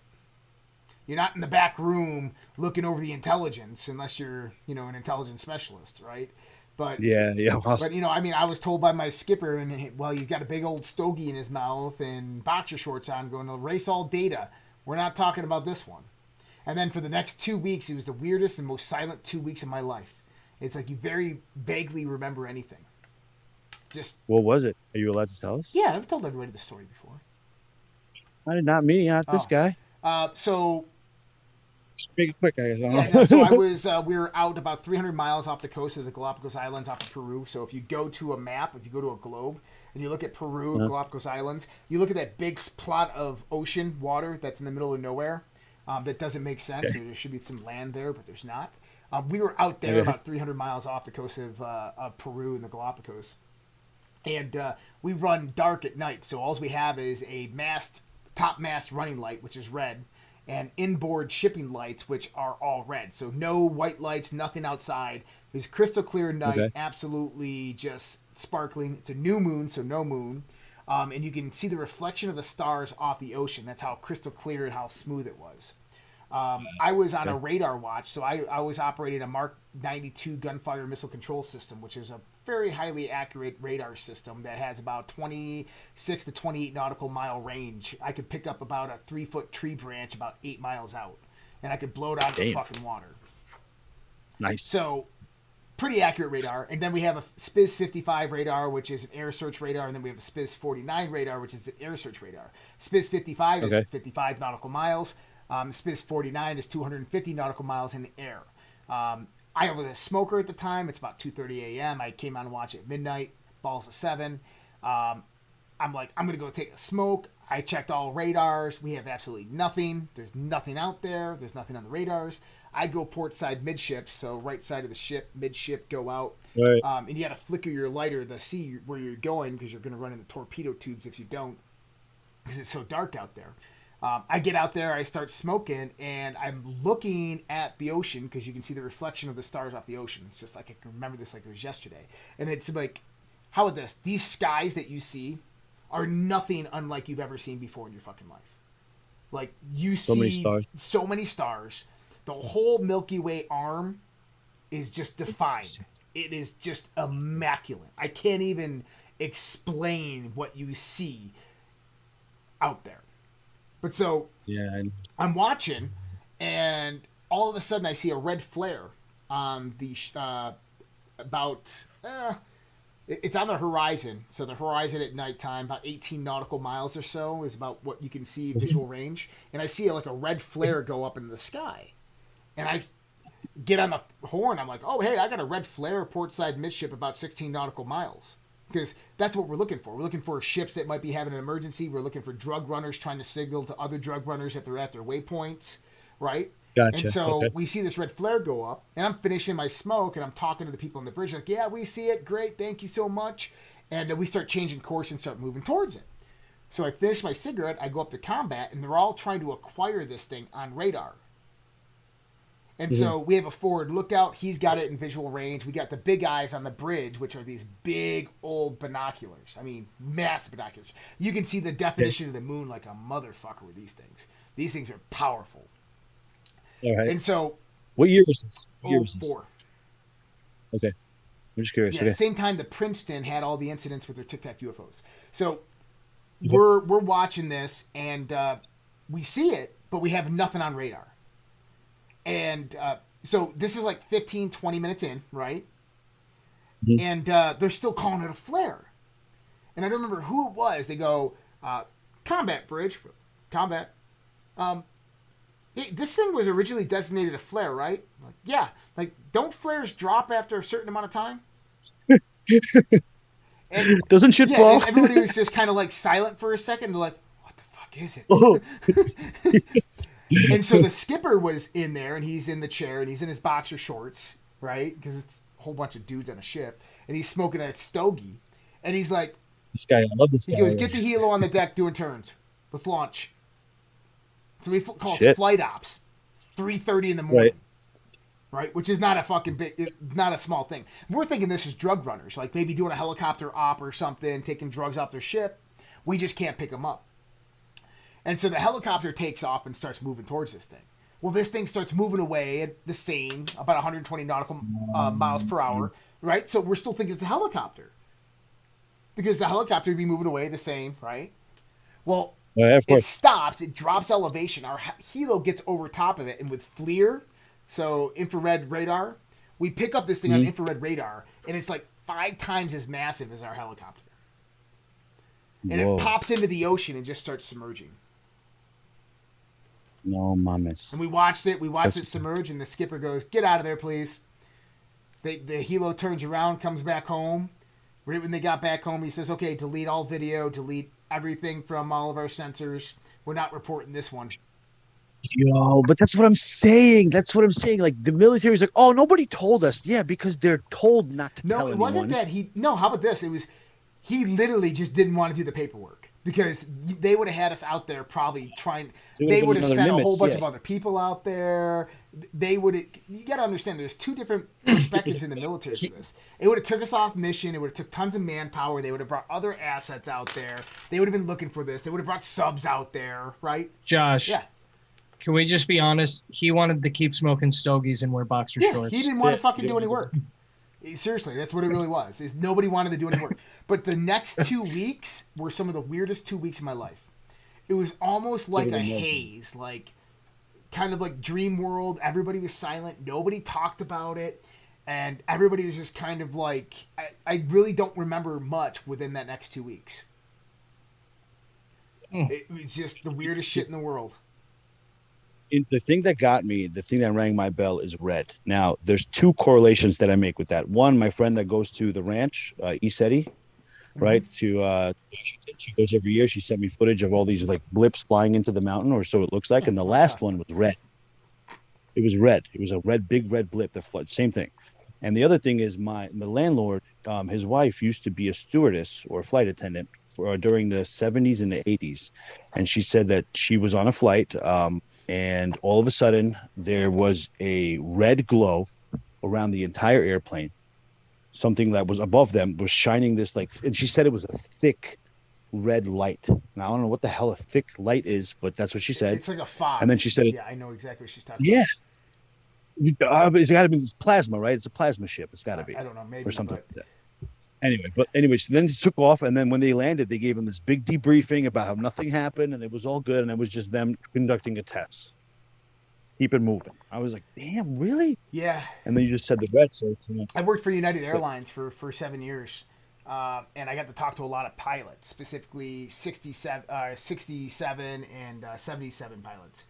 B: You're not in the back room looking over the intelligence unless you're, you know, an intelligence specialist, right? But
A: yeah.
B: But you know, I mean, I was told by my skipper, and well, he's got a big old stogie in his mouth and boxer shorts on, going to erase all data. We're not talking about this one. And then for the next 2 weeks, it was the weirdest and most silent 2 weeks of my life. It's like you very vaguely remember anything. Just
A: What was it? Are you allowed to tell us?
B: yeah, I've told everybody the story before.
A: Not me, not this
B: Oh,
A: guy.
B: so
A: Just make it quick, I
B: yeah, no. So I
A: guess.
B: was we were out about 300 miles off the coast of the Galapagos Islands, off of Peru. So if you go to a map, if you go to a globe, and you look at Peru,
A: Uh,
B: Galapagos Islands, you look at that big plot of ocean water that's in the middle of nowhere. That doesn't make sense.
A: okay.
B: There should be some land there, but there's not. We were out there
A: Okay.
B: about 300 miles off the coast of Peru in the Galapagos, and we run dark at night. So all we have is a top mast running light, which is red, and inboard shipping lights, which are all red. So no white lights, nothing outside. It's crystal clear night,
A: Okay.
B: absolutely just sparkling. It's a new moon, so no moon. And you can see the reflection of the stars off the ocean. That's how crystal clear and how smooth it was. I was on a
A: Okay.
B: radar watch, so I was operating a Mark 92 gunfire missile control system, which is a very highly accurate radar system that has about 26 to 28 nautical mile range. I could pick up about a 3-foot tree branch about 8 miles out, and I could blow it out of the
A: Damn.
B: fucking water.
A: Nice.
B: So pretty accurate radar. And then we have a SPIS 55 radar, which is an air search radar, and then we have a SPIS 49 radar, which is an air search radar. SPIS 55 is
A: Okay.
B: 55 nautical miles. SPIS 49 is 250 nautical miles in the air. I was a smoker at the time. It's about 2:30 a.m. I came on to watch at midnight, balls of 7. I'm like, I'm going to go take a smoke. I checked all radars. We have absolutely nothing. There's nothing out there. There's nothing on the radars. I go port side midship, so right side of the ship, midship, go out.
A: Right.
B: And you got to flicker your lighter to see where you're going because you're going to run into torpedo tubes if you don't, because it's so dark out there. I get out there, I start smoking, and I'm looking at the ocean because you can see the reflection of the stars off the ocean. It's just like I can remember this like it was yesterday. And it's like, how about this? These skies that you see are nothing unlike you've ever seen before in your fucking life. Like, you
A: So many
B: see
A: stars.
B: so many stars. The whole Milky Way arm is just defined. It is just immaculate. I can't even explain what you see out there. But so
A: Yeah.
B: I'm watching, and all of a sudden I see a red flare on the about it's on the horizon. So the horizon at nighttime, about 18 nautical miles or so, is about what you can see visual range. And I see like a red flare go up into the sky, and I get on the horn. I'm like, oh hey, I got a red flare port side midship about 16 nautical miles. Because that's what we're looking for. We're looking for ships that might be having an emergency. We're looking for drug runners trying to signal to other drug runners that they're at their waypoints, right?
A: Gotcha.
B: And so
A: Okay.
B: we see this red flare go up, and I'm finishing my smoke, and I'm talking to the people on the bridge, like, yeah, we see it. Great. Thank you so much. And we start changing course and start moving towards it. So I finish my cigarette. I go up to combat, and they're all trying to acquire this thing on radar. And so we have a forward lookout. He's got it in visual range. We got the big eyes on the bridge, which are these big old binoculars. I mean, massive binoculars. You can see the definition of the moon like a motherfucker with these things. These things are powerful.
A: All right.
B: And so,
A: What year was this? What year was this?
B: 04.
A: Okay. I'm just curious.
B: Yeah,
A: Okay.
B: same time that Princeton had all the incidents with their Tic Tac UFOs. So we're watching this, and we see it, but we have nothing on radar. And so this is like 15, 20 minutes in, right?
A: Mhm.
B: And they're still calling it a flare. And I don't remember who it was. They go, combat bridge, combat. This thing was originally designated a flare, right? Like, yeah. Like, don't flares drop after a certain amount of time? And
A: Doesn't shit
B: yeah,
A: fall?
B: and everybody was just kind of like silent for a second. They're like, what the fuck is it?
A: Oh.
B: And so the skipper was in there, and he's in the chair, and he's in his boxer shorts, right? Because it's a whole bunch of dudes on a ship, and he's smoking a stogie, and he's like,
A: This guy, I love this
B: he
A: guy.
B: goes, get the helo on the deck doing turns. Let's launch. So he calls
A: Shit.
B: flight ops, 3:30 in the morning, right? Which is not a fucking big, not a small thing. We're thinking this is drug runners, like maybe doing a helicopter op or something, taking drugs off their ship. We just can't pick them up. And so the helicopter takes off and starts moving towards this thing. Well, this thing starts moving away at the same, about 120 nautical miles per hour, right? So we're still thinking it's a helicopter. Because the helicopter would be moving away the same, right? Well,
A: Yeah, of
B: it
A: course.
B: stops, it drops elevation. Our helo gets over top of it, and with FLIR, so infrared radar, we pick up this thing on infrared radar, and it's like 5 times as massive as our helicopter. And
A: Whoa.
B: it pops into the ocean and just starts submerging.
A: No mames.
B: And we watched it. We watched it submerge, and the skipper goes, "Get out of there, please." The helo turns around, comes back home. Right when they got back home, he says, "Okay, delete all video, delete everything from all of our sensors. We're not reporting this one."
A: Yo, but that's what I'm saying. That's what I'm saying. Like the military's like, oh, nobody told us. Yeah, because they're told not to tell
B: No, it wasn't
A: anyone.
B: that he. No, how about this? It was he literally just didn't want to do the paperwork because they would have had us out there probably trying. They would have sent a whole bunch of other people out there. They would. You got to understand. There's 2 different perspectives in the military for this. It would have took us off mission. It would have took tons of manpower. They would have brought other assets out there. They would have been looking for this. They would have brought subs out there, right?
C: Josh.
B: Yeah.
C: Can we just be honest? He wanted to keep smoking stogies and wear boxer shorts.
B: He didn't want to fucking do any work. Seriously, that's what it really was. Is nobody wanted to do any work. But the next 2 weeks were some of the weirdest 2 weeks of my life. It was almost like a haze, like kind of like dream world. Everybody was silent. Nobody talked about it. And everybody was just kind of like, I really don't remember much within that next 2 weeks. It was just the weirdest shit in the world.
A: The thing that got me, the thing that rang my bell is red. Now, there's 2 correlations that I make with that. One, my friend that goes to the ranch, Isetti, right, to Washington. She goes every year. She sent me footage of all these like blips flying into the mountain, or so it looks like. And the last one was red. It was red. It was a big red blip that flooded. Same thing. And the other thing is the landlord, his wife used to be a stewardess or a flight attendant during the 70s and the 80s. And she said that she was on a flight, and all of a sudden there was a red glow around the entire airplane. Something that was above them was shining this and she said it was a thick red light. Now I don't know what the hell a thick light is, but that's what she said.
B: It's like a fog.
A: And then she said,
B: "Yeah, I know exactly what she's talking
A: about." It's got to be plasma, right? It's a plasma ship. It's got to be.
B: I don't know, maybe
A: or something like that. Anyway, so then it took off, and then when they landed, they gave them this big debriefing about how nothing happened, and it was all good, and it was just them conducting a test. Keep it moving. I was like, damn, really?
B: Yeah.
A: And then you just said the red, so
B: I worked for United Airlines for 7 years, and I got to talk to a lot of pilots, specifically 67 and 77 pilots.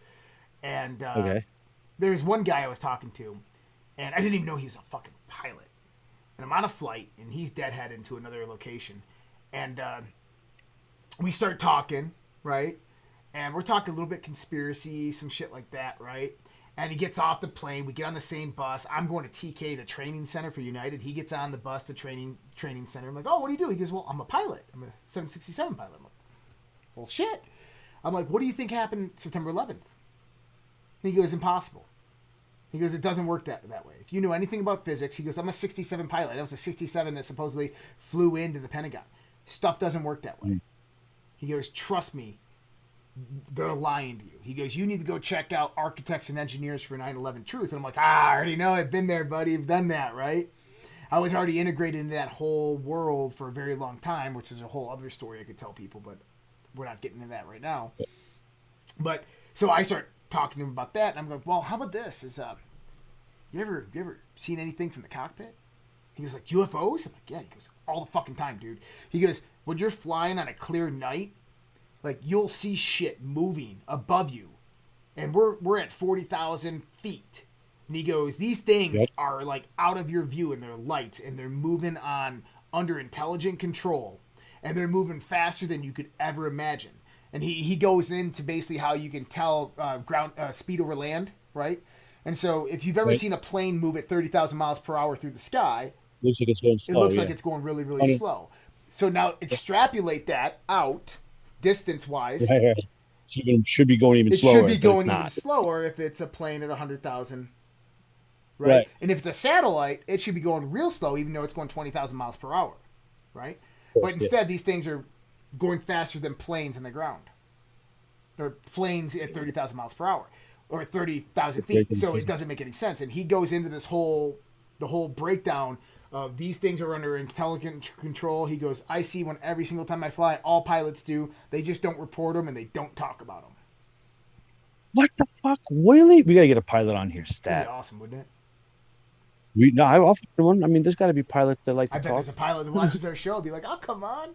B: And there was one guy I was talking to, and I didn't even know he was a fucking pilot. And I'm on a flight, and he's deadheaded to another location. And we start talking, right? And we're talking a little bit conspiracy, some shit like that, right? And he gets off the plane. We get on the same bus. I'm going to TK, the training center for United. He gets on the bus to training center. I'm like, "Oh, what do you do?" He goes, "Well, I'm a pilot. I'm a 767 pilot." I'm like, "Well, shit." I'm like, "What do you think happened September 11th?" He goes, "Impossible." He goes, "It doesn't work that way. If you know anything about physics," he goes, "I'm a 67 pilot. That was a 67 that supposedly flew into the Pentagon. Stuff doesn't work that way." He goes, "Trust me, they're lying to you." He goes, "You need to go check out Architects and Engineers for 9/11 Truth." And I'm like, I already know. I've been there, buddy. I've done that, right? I was already integrated into that whole world for a very long time, which is a whole other story I could tell people, but we're not getting into that right now. But so I start talking to him about that, and I'm like, "Well, how about this? You ever seen anything from the cockpit?" He goes, "Like UFOs?" I'm like, "Yeah." He goes, "All the fucking time, dude." He goes, "When you're flying on a clear night, like you'll see shit moving above you, and we're at 40,000 feet." And he goes, "These things are like out of your view, and they're lights, and they're moving under intelligent control, and they're moving faster than you could ever imagine." And he goes into basically how you can tell ground speed over land, right? And so if you've ever seen a plane move at 30,000 miles per hour through the sky,
A: looks like it's going slow.
B: It looks like it's going really, really slow. So now extrapolate that out distance-wise.
A: So it should be going even slower.
B: It should be going even slower if it's a plane at 100,000. Right? And if it's a satellite, it should be going real slow, even though it's going 20,000 miles per hour. Right? But instead, these things are going faster than planes in the ground. Or planes at 30,000 miles per hour. Or 30,000 feet. So it doesn't make any sense. And he goes into the whole breakdown of these things are under intelligent control. He goes, "I see one every single time I fly. All pilots do. They just don't report them and they don't talk about them."
A: What the fuck? Really? We got to get a pilot on here, stat.
B: That'd be awesome, wouldn't it?
A: I offered one. I mean, there's got to be pilots that like
B: I
A: to
B: bet
A: talk.
B: there's a pilot that watches our show and be like, "Oh, come on."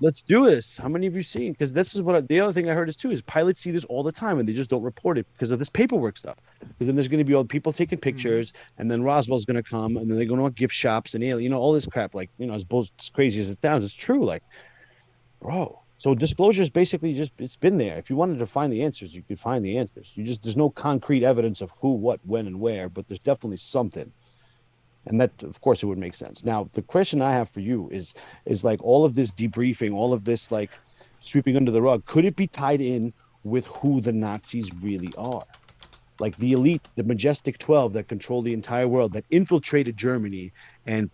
A: Let's do this. How many have you seen? Because this is the other thing I heard is too is pilots see this all the time and they just don't report it because of this paperwork stuff. Because then there's going to be all people taking pictures, and then Roswell's going to come, and then they're going to gift shops and all this crap. Like as crazy as it sounds, it's true. Like, bro. So disclosure is basically just it's been there. If you wanted to find the answers, you could find the answers. There's no concrete evidence of who, what, when, and where, but there's definitely something. And that, of course, it would make sense. Now, the question I have for you is like all of this debriefing, all of this like sweeping under the rug, could it be tied in with who the Nazis really are? Like the elite, the majestic 12 that control the entire world, that infiltrated Germany and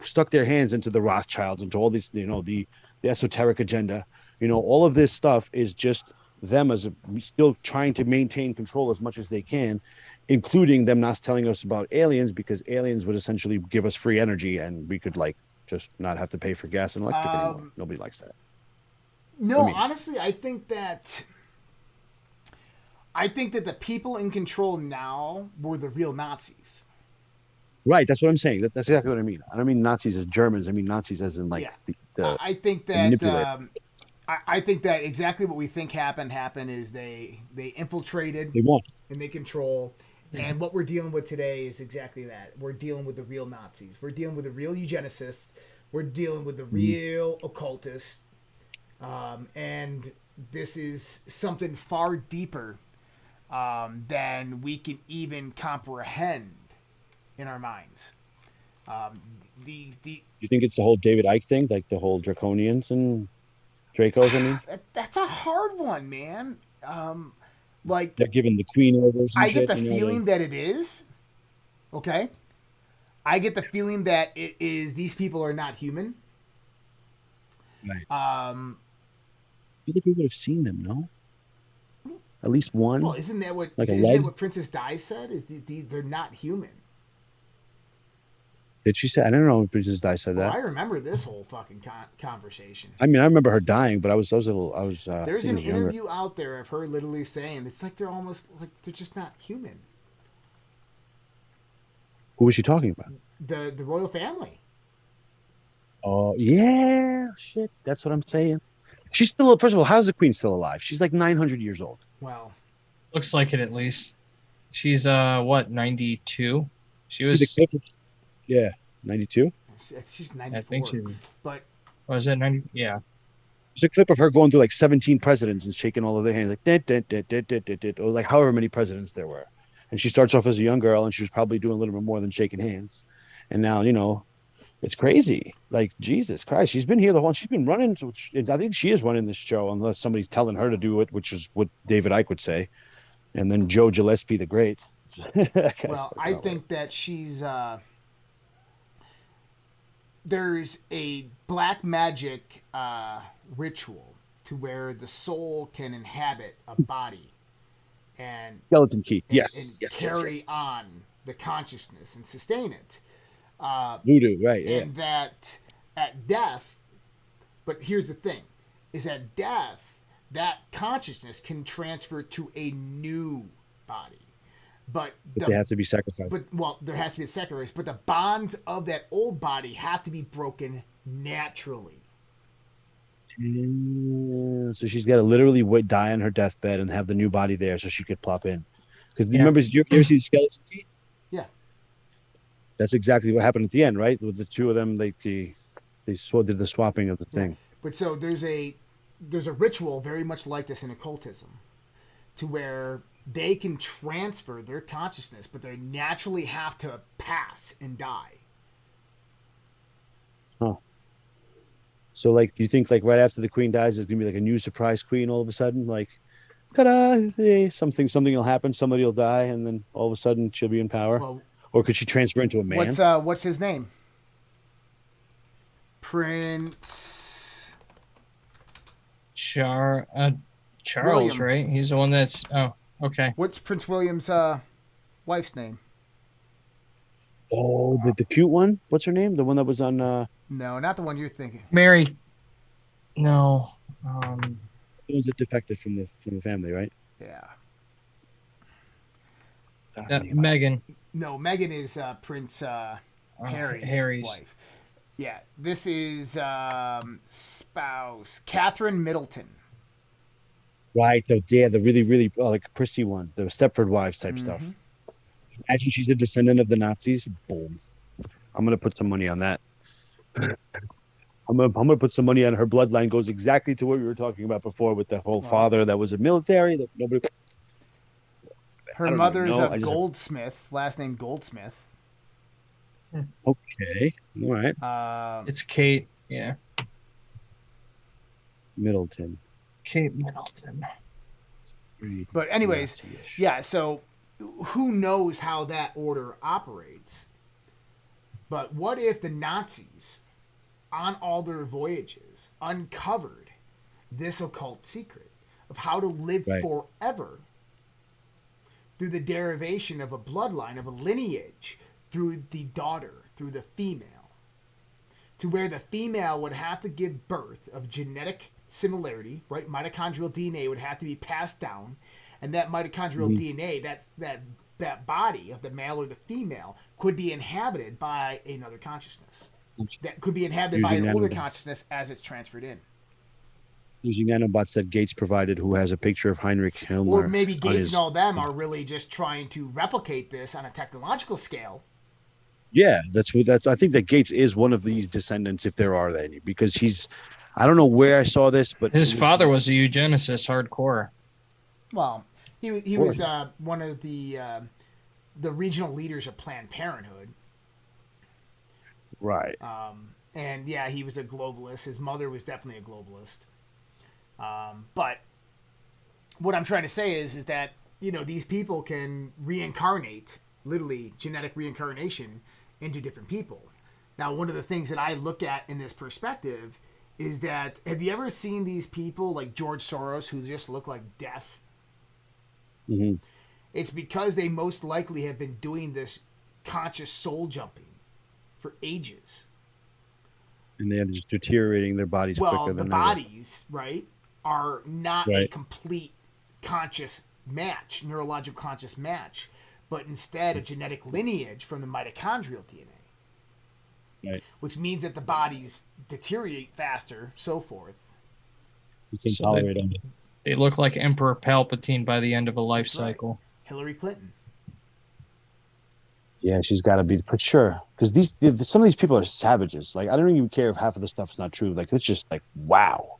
A: stuck their hands into the Rothschilds, into all this, the esoteric agenda. All of this stuff is just them still trying to maintain control as much as they can, including them not telling us about aliens, because aliens would essentially give us free energy and we could like just not have to pay for gas and electric anymore. Nobody likes that.
B: No, honestly, I think that the people in control now were the real Nazis.
A: Right, that's what I'm saying. That's exactly what I mean. I don't mean Nazis as Germans. I mean Nazis as in like
B: I think that I think that exactly what we think happened is they infiltrated, and they control. And what we're dealing with today is exactly that. We're dealing with the real Nazis. We're dealing with the real eugenicists. We're dealing with the real occultists. And this is something far deeper than we can even comprehend in our minds. You
A: think it's the whole David Icke thing, like the whole Draconians and Dracos? I mean,
B: that's a hard one, man. Like
A: they're giving the Queen orders.
B: I get the feeling that it is. Okay. I get the feeling that it is. These people are not human.
A: Right. You think we would have seen them? No. At least one.
B: Well, isn't that what Princess Di said? Is they're not human?
A: Did she say? I don't know if Princess Di said that.
B: I remember this whole fucking conversation.
A: I mean, I remember her dying, but I was There's
B: an interview out there of her literally saying it's like they're almost like they're just not human.
A: Who was she talking about?
B: The royal family.
A: Oh yeah, shit. That's what I'm saying. She's still. First of all, how's the Queen still alive? She's like 900 years old.
B: Well,
C: looks like it at least. She's 92. She was.
A: Yeah, 92.
B: She's 94.
C: I think she.
B: But
C: was it 90? Yeah.
A: There's a clip of her going through like 17 presidents and shaking all of their hands, or like however many presidents there were. And she starts off as a young girl, and she was probably doing a little bit more than shaking hands. And now, it's crazy. Like Jesus Christ, she's been here she's been running. I think she is running this show, unless somebody's telling her to do it, which is what David Icke would say. And then Joe Gillespie the Great.
B: Well, I think that she's. There's a black magic ritual to where the soul can inhabit a body and
A: skeleton key.
B: And
A: carry
B: on the consciousness and sustain it.
A: Voodoo, right?
B: And that at death, but here's the thing: is at death that consciousness can transfer to a new body. But
A: they have to be sacrificed.
B: There has to be a sacrifice. But the bonds of that old body have to be broken naturally.
A: So she's got to literally die on her deathbed and have the new body there so she could plop in. Because remember, you ever see the skeleton key?
B: Yeah.
A: That's exactly what happened at the end, right? With the two of them, they did the swapping of the thing.
B: But so there's a ritual very much like this in occultism, to where they can transfer their consciousness, but they naturally have to pass and die.
A: Oh. So, like, do you think, like, right after the Queen dies, there's going to be, like, a new surprise Queen all of a sudden? Like, ta-da, something will happen, somebody will die, and then all of a sudden she'll be in power?
B: Well,
A: or could she transfer into a man?
B: What's his name? Prince...
C: Charles,
B: William.
C: Right? He's the one that's... Oh, okay.
B: What's Prince William's wife's name?
A: Oh, the cute one? What's her name? The one that was on...
B: No, not the one you're thinking.
C: Mary. No.
A: It was a defective from the family, right?
B: Yeah.
C: Megan.
B: No, Meghan is Prince Harry's wife. Yeah, this is spouse Catherine Middleton.
A: Right. The really, really like prissy one, the Stepford Wives type stuff. Imagine she's a descendant of the Nazis. Boom. I'm gonna put some money on that. I'm gonna put some money on her bloodline goes exactly to what we were talking about before with the whole father that was a military that nobody.
B: Her mother is a Goldsmith, last name Goldsmith.
A: Okay, all right.
C: It's Kate. Yeah.
A: Middleton.
C: Kate Middleton.
B: But anyways, yeah. So who knows how that order operates? But what if the Nazis, on all their voyages, uncovered this occult secret of how to live forever through the derivation of a bloodline, of a lineage, through the daughter, through the female, to where the female would have to give birth of genetic similarity, right? Mitochondrial DNA would have to be passed down, and that mitochondrial DNA, that body of the male or the female, could be inhabited by another consciousness. That could be inhabited by an older consciousness as it's transferred in.
A: Using nanobots that Gates provided, who has a picture of Heinrich Himmler.
B: Or maybe Gates and all them are really just trying to replicate this on a technological scale.
A: Yeah, that's I think that Gates is one of these descendants, if there are any, because he's. I don't know where I saw this, but
C: his father was a eugenicist, hardcore.
B: Well, he was one of the regional leaders of Planned Parenthood.
A: Right.
B: And yeah, he was a globalist. His mother was definitely a globalist. But what I'm trying to say is that, you know, these people can reincarnate, literally genetic reincarnation, into different people. Now, one of the things that I look at in this perspective is that, have you ever seen these people like George Soros who just look like death?
A: Mm-hmm.
B: It's because they most likely have been doing this conscious soul jumping for ages.
A: And they're just deteriorating their bodies quicker than
B: the bodies, right, are not a complete conscious match, neurological conscious match, but instead a genetic lineage from the mitochondrial DNA.
A: Right.
B: Which means that the bodies deteriorate faster, so forth.
A: You can tolerate them.
C: They look like Emperor Palpatine by the end of a life cycle.
B: Hillary Clinton.
A: Yeah, she's got to be for sure. Because some of these people are savages. Like, I don't even care if half of the stuff's not true. Like, it's just like, wow.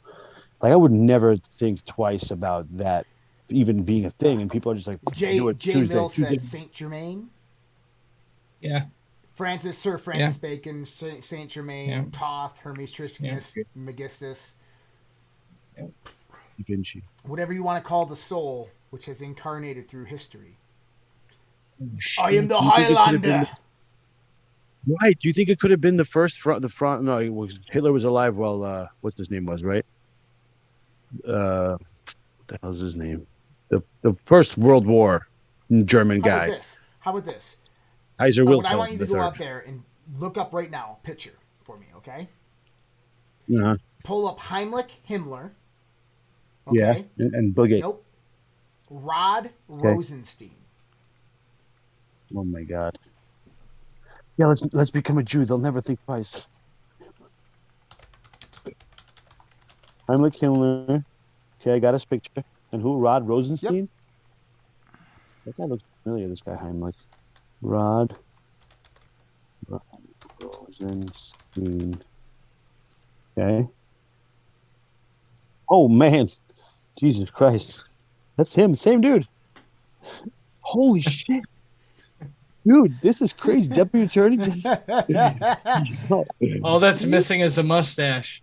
A: Like, I would never think twice about that even being a thing. And people are just like,
B: Jay Mill said Saint Germain.
C: Yeah.
B: Sir Francis Bacon, Saint Germain, Thoth, Hermes Trismegistus, Megistus.
A: Da Vinci.
B: Whatever you want to call the soul, which has incarnated through history. I am the Highlander.
A: Right. Do you think it could have been the first front? No, Hitler was alive while what's his name was, right? What the hell's his name? The First World War German guy.
B: How about this?
A: Kaiser Wilhelm.
B: I want you to go out there and look up right now a picture for me, okay?
A: Uh-huh.
B: Pull up Heinrich Himmler.
A: Okay? Yeah, and Bill Gates.
B: Nope. Rod Rosenstein.
A: Oh my God. Yeah, let's become a Jew. They'll never think twice. Heinrich Himmler. Okay, I got his picture. And who? Rod Rosenstein?
B: Yep.
A: That guy looks familiar, this guy Heinrich. Rod Rosenstein. Okay. Oh man. Jesus Christ. That's him. Same dude. Holy shit. Dude, this is crazy. Deputy Attorney General.
C: All that's missing is a mustache.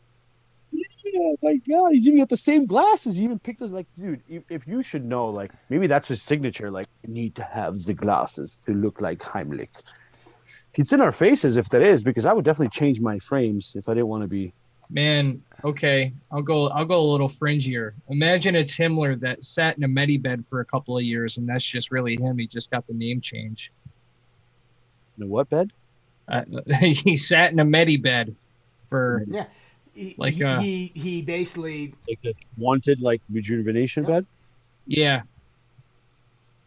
A: Yeah, my God. He's even got the same glasses. He even picked those, like, dude, if you should know, like, maybe that's his signature. Like, you need to have the glasses to look like Heimlich. It's in our faces if that is, because I would definitely change my frames if I didn't want to be.
C: Man, okay. I'll go a little fringier. Imagine it's Himmler that sat in a medibed for a couple of years, and that's just really him. He just got the name change.
A: In a what bed?
C: He sat in a medibed for
B: he basically
A: like the wanted like rejuvenation bed.
C: Yeah,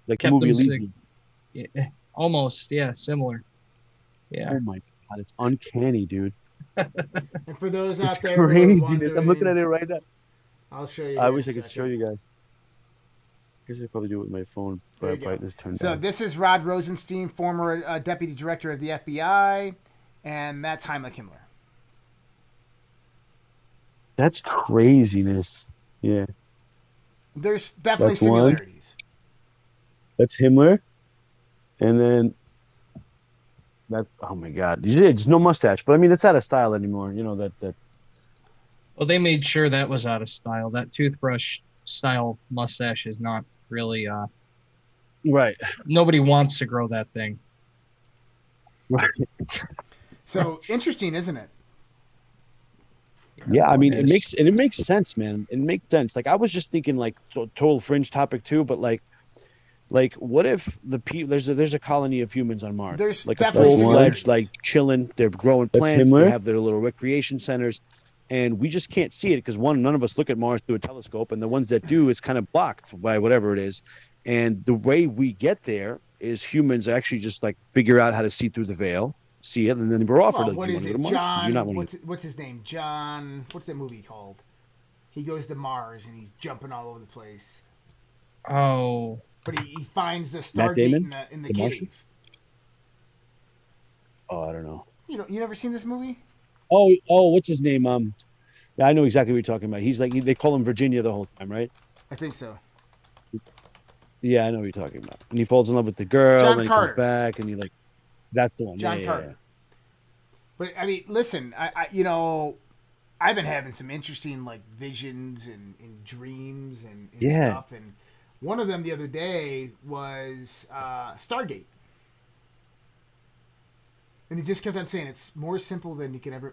A: Like the movie Elysium.
C: Yeah, almost. Yeah, similar. Yeah.
A: Oh my god, it's uncanny, dude.
B: And for those
A: It's
B: out there who are
A: craziness. I'm looking at
B: wondering,
A: it right now.
B: I'll show you
A: I
B: here in
A: wish
B: a
A: I could show
B: second.
A: you guys. I guess I probably do it with my phone,
B: There you
A: but
B: go.
A: brightness turned
B: So
A: down.
B: this is Rod Rosenstein, former deputy director of the FBI, and that's Heimlich Himmler.
A: That's craziness. Yeah,
B: There's definitely
A: that's one.
B: similarities.
A: That's Himmler, and then that. Oh my god, it's no mustache, but I mean, it's out of style anymore. You know that.
C: Well, they made sure that was out of style. That toothbrush style mustache is not really.
A: Right.
C: Nobody wants to grow that thing.
A: Right.
B: So interesting, isn't it?
A: Yeah, I mean,
C: It is.
A: it makes sense, man. It makes sense. Like I was just thinking, like total fringe topic too, but like what if the people there's a colony of humans on Mars,
B: There's
A: like a
B: definitely
A: full fledged
B: similarities.
A: like chilling. They're growing plants. They have their little recreation centers, and we just can't see it because none of us look at Mars through a telescope, and the ones that do, it's kind of blocked by whatever it is. And the way we get there is humans actually just like figure out how to see through the veil, see it, and then we're offered.
B: Well,
A: Like,
B: what
A: do you
B: is
A: want to go
B: it,
A: to Mars? Do you not
B: John?
A: want to?
B: What's his name? John. What's that movie called? He goes to Mars and he's jumping all over the place.
C: Oh,
B: But he finds the
A: Matt
B: Stargate
A: Damon?
B: in the
A: The Martian?
B: cave.
A: Oh, I don't know.
B: You never seen this movie?
A: Oh, what's his name? Yeah, I know exactly what you're talking about. He's like they call him Virginia the whole time, right?
B: I think so.
A: Yeah, I know what you're talking about. And he falls in love with the girl,
B: John
A: and then he
B: Carter.
A: comes back, and he like, that's the one.
B: John
A: Yeah,
B: Carter.
A: yeah.
B: But I mean, listen, I've been having some interesting like visions and dreams and
A: Yeah.
B: stuff, and one of them the other day was Stargate, and he just kept on saying it's more simpler than you can ever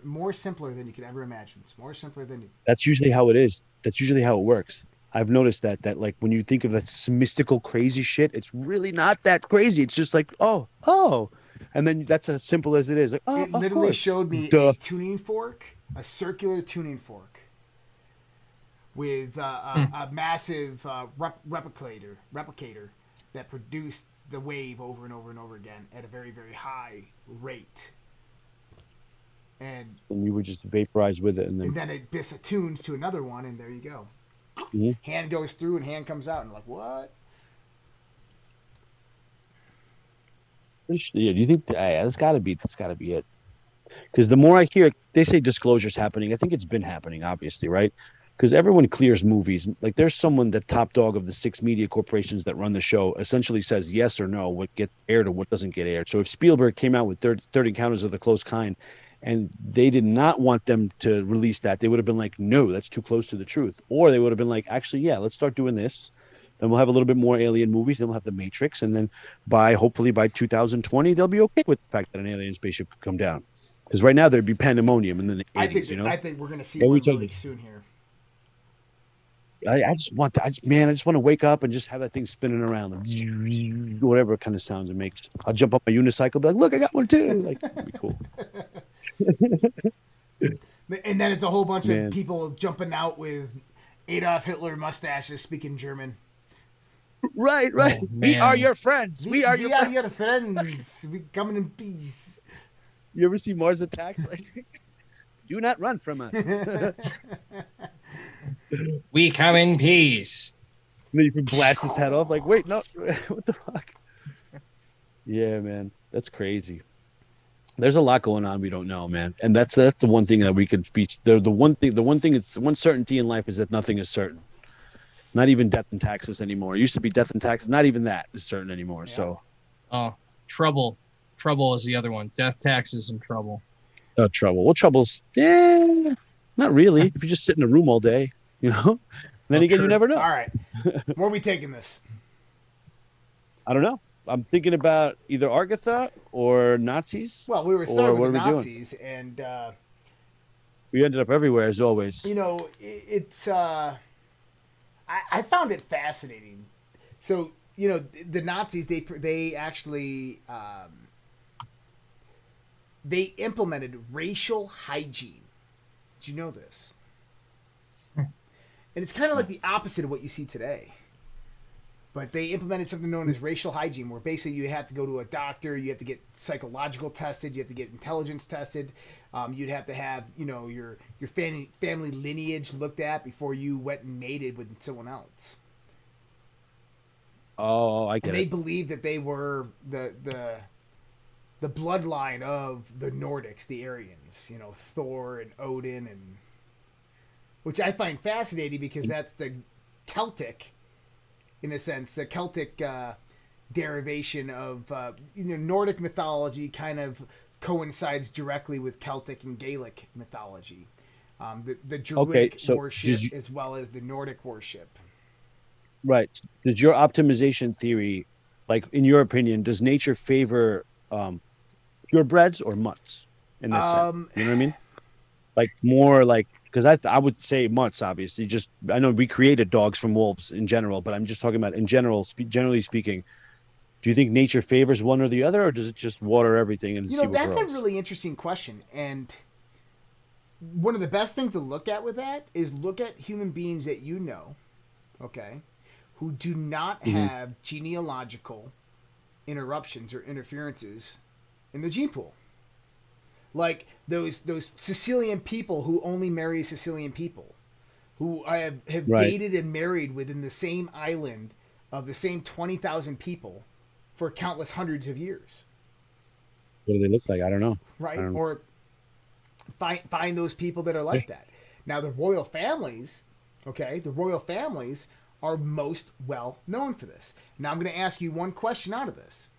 B: imagine. It's more simpler than you.
A: That's usually how it is. That's usually how it works. I've noticed that like when you think of that mystical crazy shit, it's really not that crazy. It's just like oh, and then that's as simple as it is. Like
B: It
A: of
B: literally
A: course.
B: showed me
A: Duh.
B: a tuning fork, a circular tuning fork, with a massive replicator that produced the wave over and over and over again at a very, very high rate. And
A: you would just vaporize with it, and
B: then it just attunes to another one, and there you go.
A: Mhm.
B: Hand goes through and hand comes out, and I'm like, what?
A: Yeah, do you think that's got to be it? Because the more I hear, they say disclosure's happening. I think it's been happening, obviously, right? Because everyone clears movies. Like there's someone, the top dog of the 6 media corporations that run the show, essentially says yes or no, what gets aired or what doesn't get aired. So if Spielberg came out with 30 Encounters of the Close Kind, and they did not want them to release that, they would have been like, no, that's too close to the truth. Or they would have been like, actually, yeah, let's start doing this. Then we'll have a little bit more alien movies. Then we'll have The Matrix. And then hopefully by 2020, they'll be okay with the fact that an alien spaceship could come down. Because right now there'd be pandemonium in the 80s,
B: I think we're going to see
A: Yeah, we
B: one
A: told
B: really
A: you.
B: soon here.
A: I just want that. I just want to wake up and just have that thing spinning around, like, whatever kind of sounds it makes. I'll jump up my unicycle, be like, look, I got one too. Like, that'd be cool.
B: And then it's a whole bunch
A: Man.
B: of people jumping out with Adolf Hitler mustaches speaking German.
A: Right.
C: Oh,
A: We
C: man.
A: are your friends. We are your friends.
B: your friends. We coming in peace.
A: You ever see Mars Attacks? Like, do not run from us. And
C: We come in peace.
A: then you can blast his head off. Like, wait, no, what the fuck? Yeah, man, that's crazy. There's a lot going on we don't know, man, and that's the one thing that we could be. The one certainty in life is that nothing is certain. Not even death and taxes anymore. It used to be death and taxes. Not even that is certain anymore.
B: Yeah.
A: So,
C: Oh, trouble. Trouble is the other one. Death, taxes, and trouble.
A: trouble. Well, trouble's not really. If you just sit in a room all day, Then again,
C: true.
A: you never know.
B: All right. Where are we taking this?
A: I don't know. I'm thinking about either Argatha or Nazis.
B: Well, we were
A: Or
B: starting
A: what
B: with the
A: are we doing?
B: Nazis, and
A: We ended up everywhere as always.
B: it's I found it fascinating. So the Nazis they actually they implemented racial hygiene. Did you know this? And it's kind of like the opposite of what you see today. But they implemented something known as racial hygiene, where basically you have to go to a doctor, you have to get psychological tested, you have to get intelligence tested, you'd have to have your family lineage looked at before you went and mated with someone else.
A: Oh, I get
B: And they
A: it.
B: believed that they were the bloodline of the Nordics, the Aryans, Thor and Odin, and which I find fascinating because that's the Celtic, in a sense, the Celtic derivation of Nordic mythology kind of coincides directly with Celtic and Gaelic mythology. The Druidic worship as well as the Nordic worship.
A: Right. Does your optimization theory, like in your opinion, does nature favor purebreds or mutts in this sense? You know what I mean? Like more like, because I would say mutts, obviously. Just I know we created dogs from wolves in general, but I'm just talking about in general, generally speaking. Do you think nature favors one or the other, or does it just water everything and see what grows?
B: That's a really interesting question. And one of the best things to look at with that is look at human beings that okay, who do not have genealogical interruptions or interferences in the gene pool. Like those Sicilian people who only marry Sicilian people, who have
A: Right.
B: dated and married within the same island of the same 20,000 people for countless hundreds of years.
A: What do they look like? I don't know.
B: Right?
A: I don't know.
B: Or find those people that are like that. Now the royal families, are most well known for this. Now I'm going to ask you one question out of this.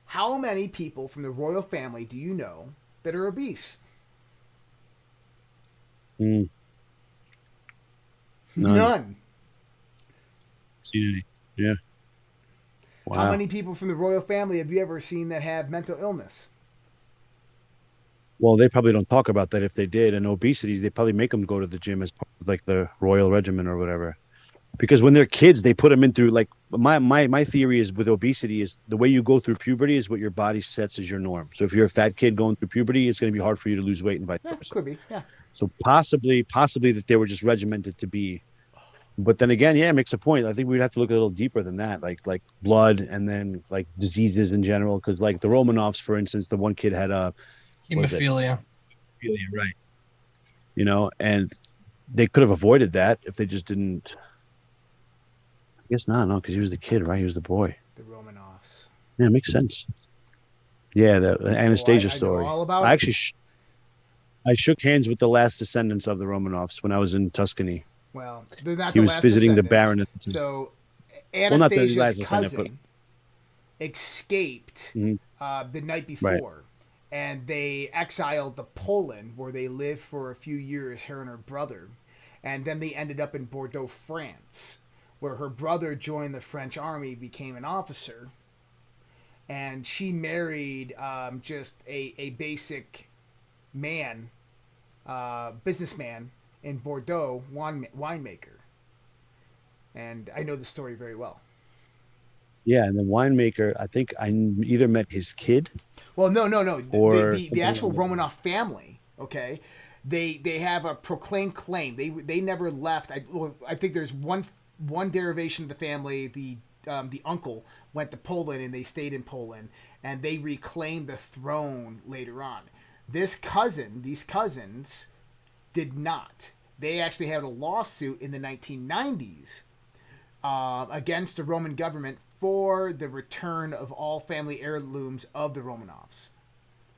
B: How many people from the royal family do you know that are obese?
A: None.
B: None.
A: Yeah. Wow.
B: How many people from the royal family have you ever seen that have mental illness?
A: Well, they probably don't talk about that if they did. And obesities, they probably make them go to the gym as part of like the royal regimen or whatever. Because when they're kids, they put them in through like my theory is with obesity is the way you go through puberty is what your body sets as your norm. So if you're a fat kid going through puberty, it's going to be hard for you to lose weight and vice versa.
B: Could be, yeah.
A: So possibly that they were just regimented to be. But then again, yeah, it makes a point. I think we'd have to look a little deeper than that, like blood and then like diseases in general. Because like the Romanovs, for instance, the one kid had
C: hemophilia.
A: Right. And they could have avoided that if they just didn't. I guess not, no, because he was the kid, right? He was the boy.
B: The Romanovs.
A: Yeah, it makes sense. Yeah, the Anastasia story.
B: I know all about
A: I actually, I shook hands with the last descendants of the Romanovs when I was in Tuscany.
B: Well, they're not
A: he
B: the
A: was
B: last
A: visiting the
B: descendants.
A: Baron at the time.
B: So Anastasia's cousin escaped the night before.
A: Right.
B: And they exiled to Poland, where they lived for a few years, her and her brother. And then they ended up in Bordeaux, France, where her brother joined the French army, became an officer. And she married just a basic man, businessman in Bordeaux, winemaker. And I know the story very well.
A: Yeah, and the winemaker, I think I either met his kid.
B: Well, no.
A: Or
B: the actual Romanov family, okay, they have a proclaimed claim. They never left. I think there's one derivation of the family. The uncle went to Poland and they stayed in Poland, and they reclaimed the throne later on. These cousins did not. They actually had a lawsuit in the 1990s against the Roman government for the return of all family heirlooms of the Romanovs,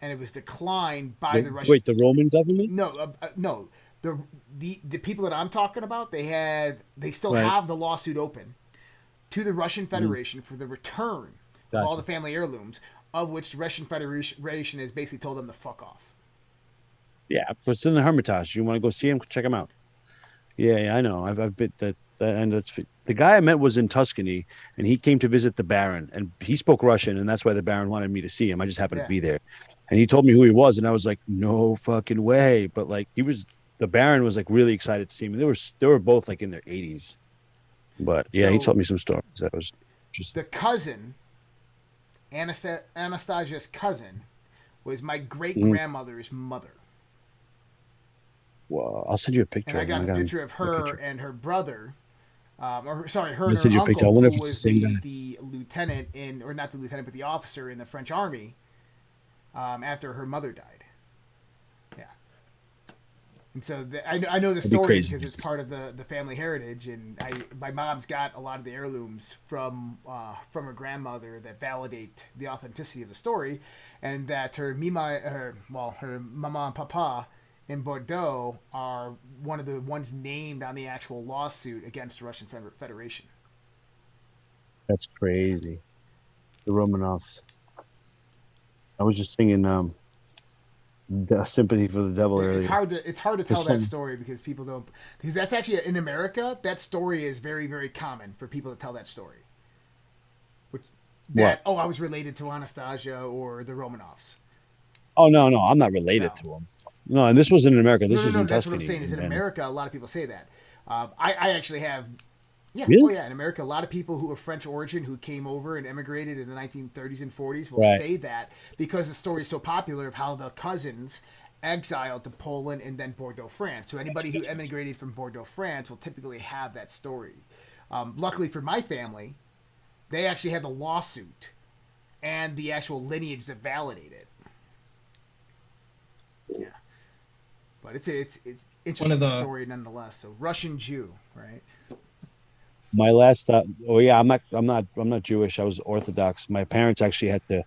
B: and it was declined by the Russian.
A: Wait, the Roman government?
B: No. The people that I'm talking about, they still have the lawsuit open to the Russian Federation for the return of all the family heirlooms, of which the Russian Federation has basically told them to fuck off.
A: Yeah, but it's in the Hermitage. You want to go see him? Check him out. Yeah, I know. I've been that. And the guy I met was in Tuscany, and he came to visit the Baron, and he spoke Russian, and that's why the Baron wanted me to see him. I just happened to be there, and he told me who he was, and I was like, no fucking way. But like, the Baron was like really excited to see me. They were both like in their 80s, but yeah, he told me some stories. That was just
B: the cousin, Anastasia's cousin, was my great grandmother's mother.
A: Well, I'll send you a picture.
B: And I got a picture of her and her brother or sorry, her
A: I
B: and
A: sent
B: her
A: you a picture. I
B: uncle,
A: wonder
B: who
A: if it's the
B: was
A: same guy.
B: the lieutenant in, or not the lieutenant, but the officer in the French army, after her mother died. Yeah. And so I know the
A: That'd be
B: story
A: crazy.
B: because it's part of the family heritage, and my mom's got a lot of the heirlooms from her grandmother that validate the authenticity of the story, and that her mama and papa in Bordeaux are one of the ones named on the actual lawsuit against the Russian Federation.
A: That's crazy. The Romanovs. I was just singing "Sympathy for the Devil"
B: It's
A: earlier.
B: hard to tell that story because people don't, because that's actually in America, that story is very, very common for people to tell that story.
A: What?
B: I was related to Anastasia or the Romanovs.
A: Oh no, I'm not related
B: No.
A: to them. No, and this wasn't in America. This
B: No,
A: was in
B: that's what I'm
A: Tuscany.
B: saying. Is in America, a lot of people say that. I actually have. Yeah.
A: Really?
B: Oh, yeah. In America, a lot of people who are French origin who came over and immigrated in the 1930s and 40s will
A: Right.
B: say that because the story is so popular of how the cousins exiled to Poland and then Bordeaux, France. So anybody who emigrated from Bordeaux, France will typically have that story. Luckily for my family, they actually have the lawsuit and the actual lineage that validate it. Yeah. But it's interesting story nonetheless. So Russian Jew, right?
A: My last I'm not Jewish. I was Orthodox. My parents actually had to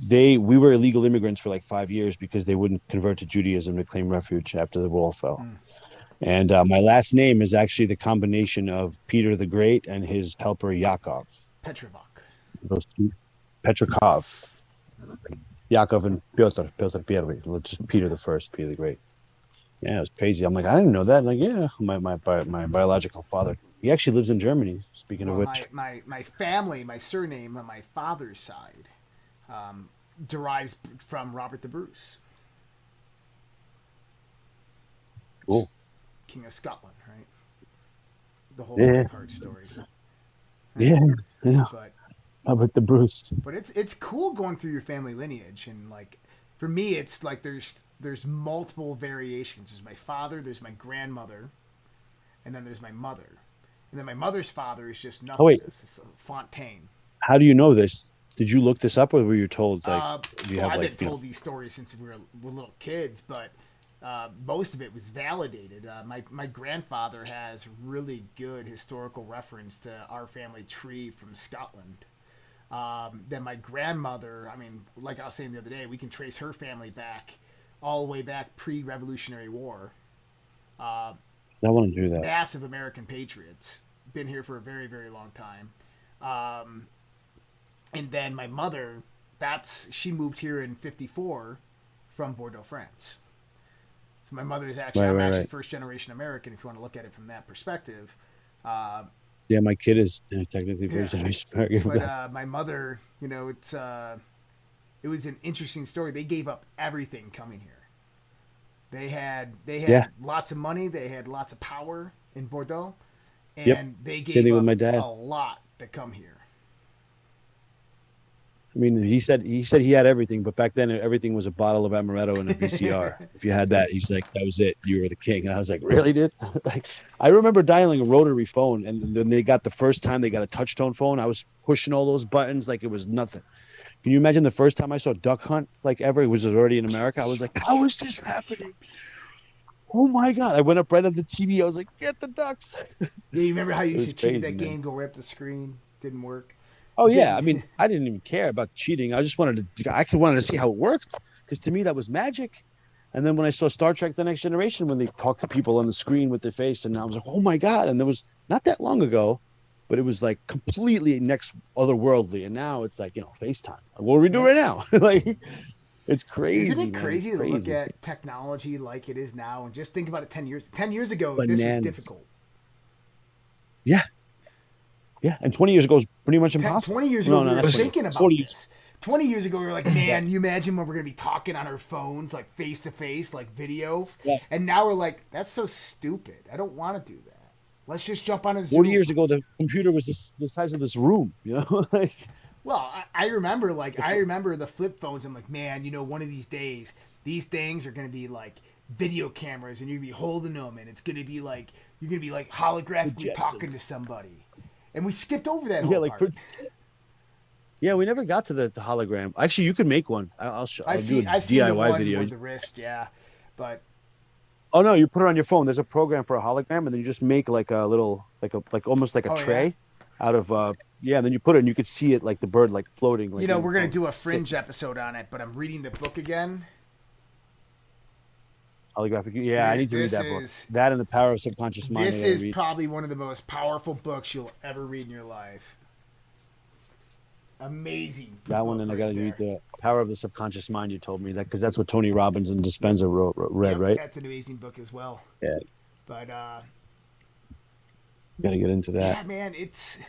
A: we were illegal immigrants for like 5 years because they wouldn't convert to Judaism to claim refuge after the wall fell. And my last name is actually the combination of Peter the Great and his helper Yaakov.
B: Petrovok.
A: Those two, Petrikov, Yaakov and Piotr Первый, just Peter the First, Peter the Great. Yeah, it was crazy. I'm like, I didn't know that. Like, yeah, my biological father, he actually lives in Germany. Speaking of which,
B: my family, my surname on my father's side, derives from Robert the Bruce.
A: Cool.
B: King of Scotland, right? The whole
A: Yeah.
B: Braveheart story.
A: Yeah.
B: But
A: Robert the Bruce.
B: But it's cool going through your family lineage, and like for me, it's like there's multiple variations. There's my father, there's my grandmother, and then there's my mother, and then my mother's father is just nothing.
A: Oh, wait.
B: It's Fontaine.
A: How do you know this? Did you look this up, or were you told? Like, do you have
B: I've
A: like?
B: been told these stories since we were little kids, but most of it was validated. My grandfather has really good historical reference to our family tree from Scotland. Then my grandmother, I mean, like I was saying the other day, we can trace her family back all the way back pre-Revolutionary War.
A: I want to do that.
B: Massive American patriots, been here for a very, very long time. And then my mother, she moved here in '54 from Bordeaux, France. So my mother is actually, I'm actually first generation American, if you want to look at it from that perspective.
A: Yeah, my kid is technically first generation American.
B: But my mother, it was an interesting story. They gave up everything coming here. They had lots of money. They had lots of power in Bordeaux, and they gave up
A: my dad.
B: a lot to come here.
A: I mean, he said he had everything, but back then everything was a bottle of amaretto and a VCR. If you had that, he's like, that was it. You were the king. And I was like, really, dude? Like, I remember dialing a rotary phone, and then they got a touch tone phone. I was pushing all those buttons like it was nothing. Can you imagine the first time I saw Duck Hunt, like ever? It was already in America. I was like, how is this happening? Oh my God. I went up right at the TV. I was like, get the ducks.
B: Yeah, you remember how you used to cheat that
A: man.
B: game, go right up the screen? Didn't work.
A: Oh yeah, I mean, I didn't even care about cheating. I just wanted to see how it worked, because to me that was magic. And then when I saw Star Trek: The Next Generation, when they talked to people on the screen with their face, and I was like, oh my God! And there was not that long ago, but it was like completely otherworldly. And now it's like, FaceTime. What are we doing right now? Like, it's crazy.
B: Isn't it crazy to look at technology like it is now and just think about it 10 years? 10 years ago,
A: Bananas.
B: This was difficult.
A: Yeah. Yeah, and 20 years ago was pretty much impossible.
B: 20 years ago, we were thinking about this. 20 years ago, we were like, man, you imagine when we're going to be talking on our phones, like face-to-face, like video?
A: Yeah.
B: And now we're like, that's so stupid. I don't want to do that. Let's just jump on a Zoom.
A: 40 years ago, the computer was the size of this room, like...
B: Well, I remember the flip phones. I'm like, man, one of these days, these things are going to be like video cameras, and you're going to be holding them, and it's going to be like You're gonna be like holographically
A: Projected.
B: talking to somebody, and we skipped over that
A: Yeah,
B: whole
A: like
B: part.
A: yeah, we never got to the hologram. Actually, you could make one. I'll do a
B: I've seen the
A: DIY
B: one
A: video.
B: with the wrist, yeah, but
A: Oh no, you put it on your phone. There's a program for a hologram, and then you just make like a little, like almost like a
B: Oh, yeah?
A: tray out of yeah. And then you put it, and you could see it like the bird like floating. Like
B: you know
A: in
B: we're
A: the
B: gonna
A: phone.
B: do a Fringe episode on it. But I'm reading the book again.
A: Holographic. Yeah, I
B: Dude,
A: need to read
B: this
A: that book.
B: is-
A: That and the Power of Subconscious Mind.
B: This
A: I gotta
B: is
A: read.
B: probably one of the most powerful books you'll ever read in your life. Amazing.
A: That one,
B: book
A: and I
B: right
A: got to read
B: there.
A: the Power of the Subconscious Mind. You told me that because that's what Tony Robbins and Dispenza read,
B: Yep,
A: right?
B: That's an amazing book as well.
A: Yeah.
B: But
A: Got to get into that.
B: yeah, man, it's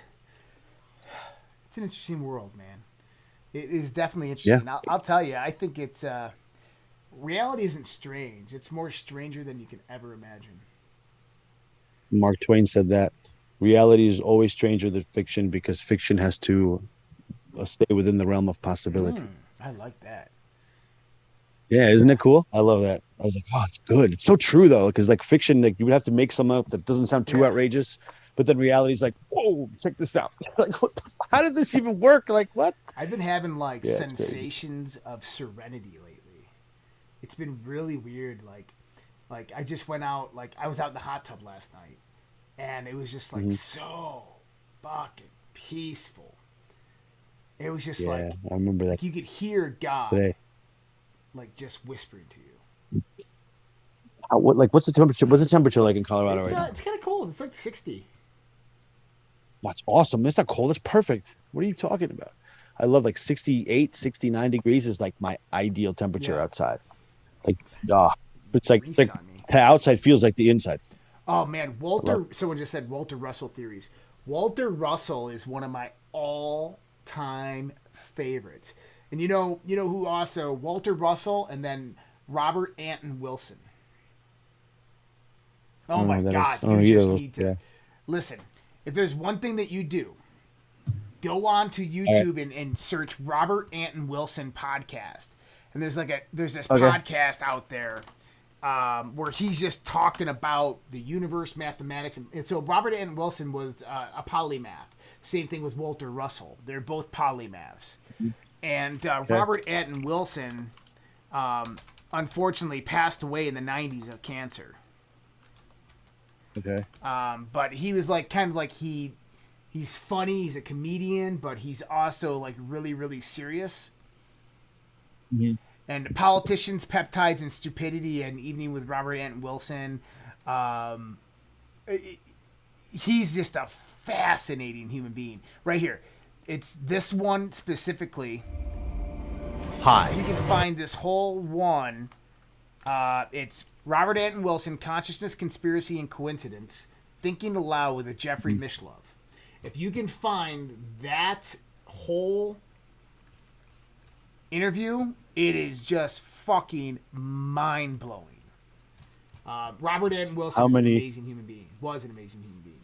B: an interesting world, man. It is definitely interesting.
A: Yeah.
B: I'll tell you, I think it's reality isn't strange. It's more stranger than you can ever imagine.
A: Mark Twain said that reality is always stranger than fiction because fiction has to stay within the realm of possibility.
B: I like that.
A: Yeah, isn't it cool? I love that. I was like, oh, it's good. It's so true though, because like fiction, like you would have to make something up that doesn't sound too
B: Yeah.
A: outrageous, but then reality is like, whoa, check this out. Like, what, how did this even work? Like, what?
B: I've been having like
A: Yeah, it's crazy.
B: sensations of serenity lately. It's been really weird. Like I just went out. Like I was out in the hot tub last night, and it was just like so fucking peaceful. It was just
A: Yeah,
B: like
A: I remember that
B: like you could hear God
A: today.
B: like just whispering to you.
A: What's the temperature? What's the temperature like in Colorado
B: It's,
A: right now?
B: it's kind of cold. It's like 60.
A: That's awesome. It's not cold. It's perfect. What are you talking about? I love like 68, 69 degrees is like my ideal temperature
B: Yeah.
A: outside. Like, it's like,
B: Grease on me.
A: the outside feels like the inside.
B: Oh man, Walter. Someone just said Walter Russell theories. Walter Russell is one of my all-time favorites. And you know who also Walter Russell and then Robert Anton Wilson. Oh my God! You just need to listen. If there's one thing that you do, go on to YouTube and search Robert Anton Wilson podcast. And there's this podcast out there where he's just talking about the universe, mathematics, and so Robert Anton Wilson was a polymath. Same thing with Walter Russell; they're both polymaths. And Robert Anton Wilson, unfortunately, passed away in the '90s of cancer.
A: Okay.
B: But he was like kind of like he's funny. He's a comedian, but he's also like really, really serious.
A: Mm-hmm.
B: And Politicians, Peptides, and Stupidity, and Evening with Robert Anton Wilson. He's just a fascinating human being. Right here. It's this one specifically.
D: Hi.
B: You can find this whole one. It's Robert Anton Wilson, Consciousness, Conspiracy, and Coincidence, Thinking Aloud with a Jeffrey Mishlove. If you can find that whole interview, it is just fucking mind-blowing. Robert Anton Wilson is an amazing human being. Was an amazing human being.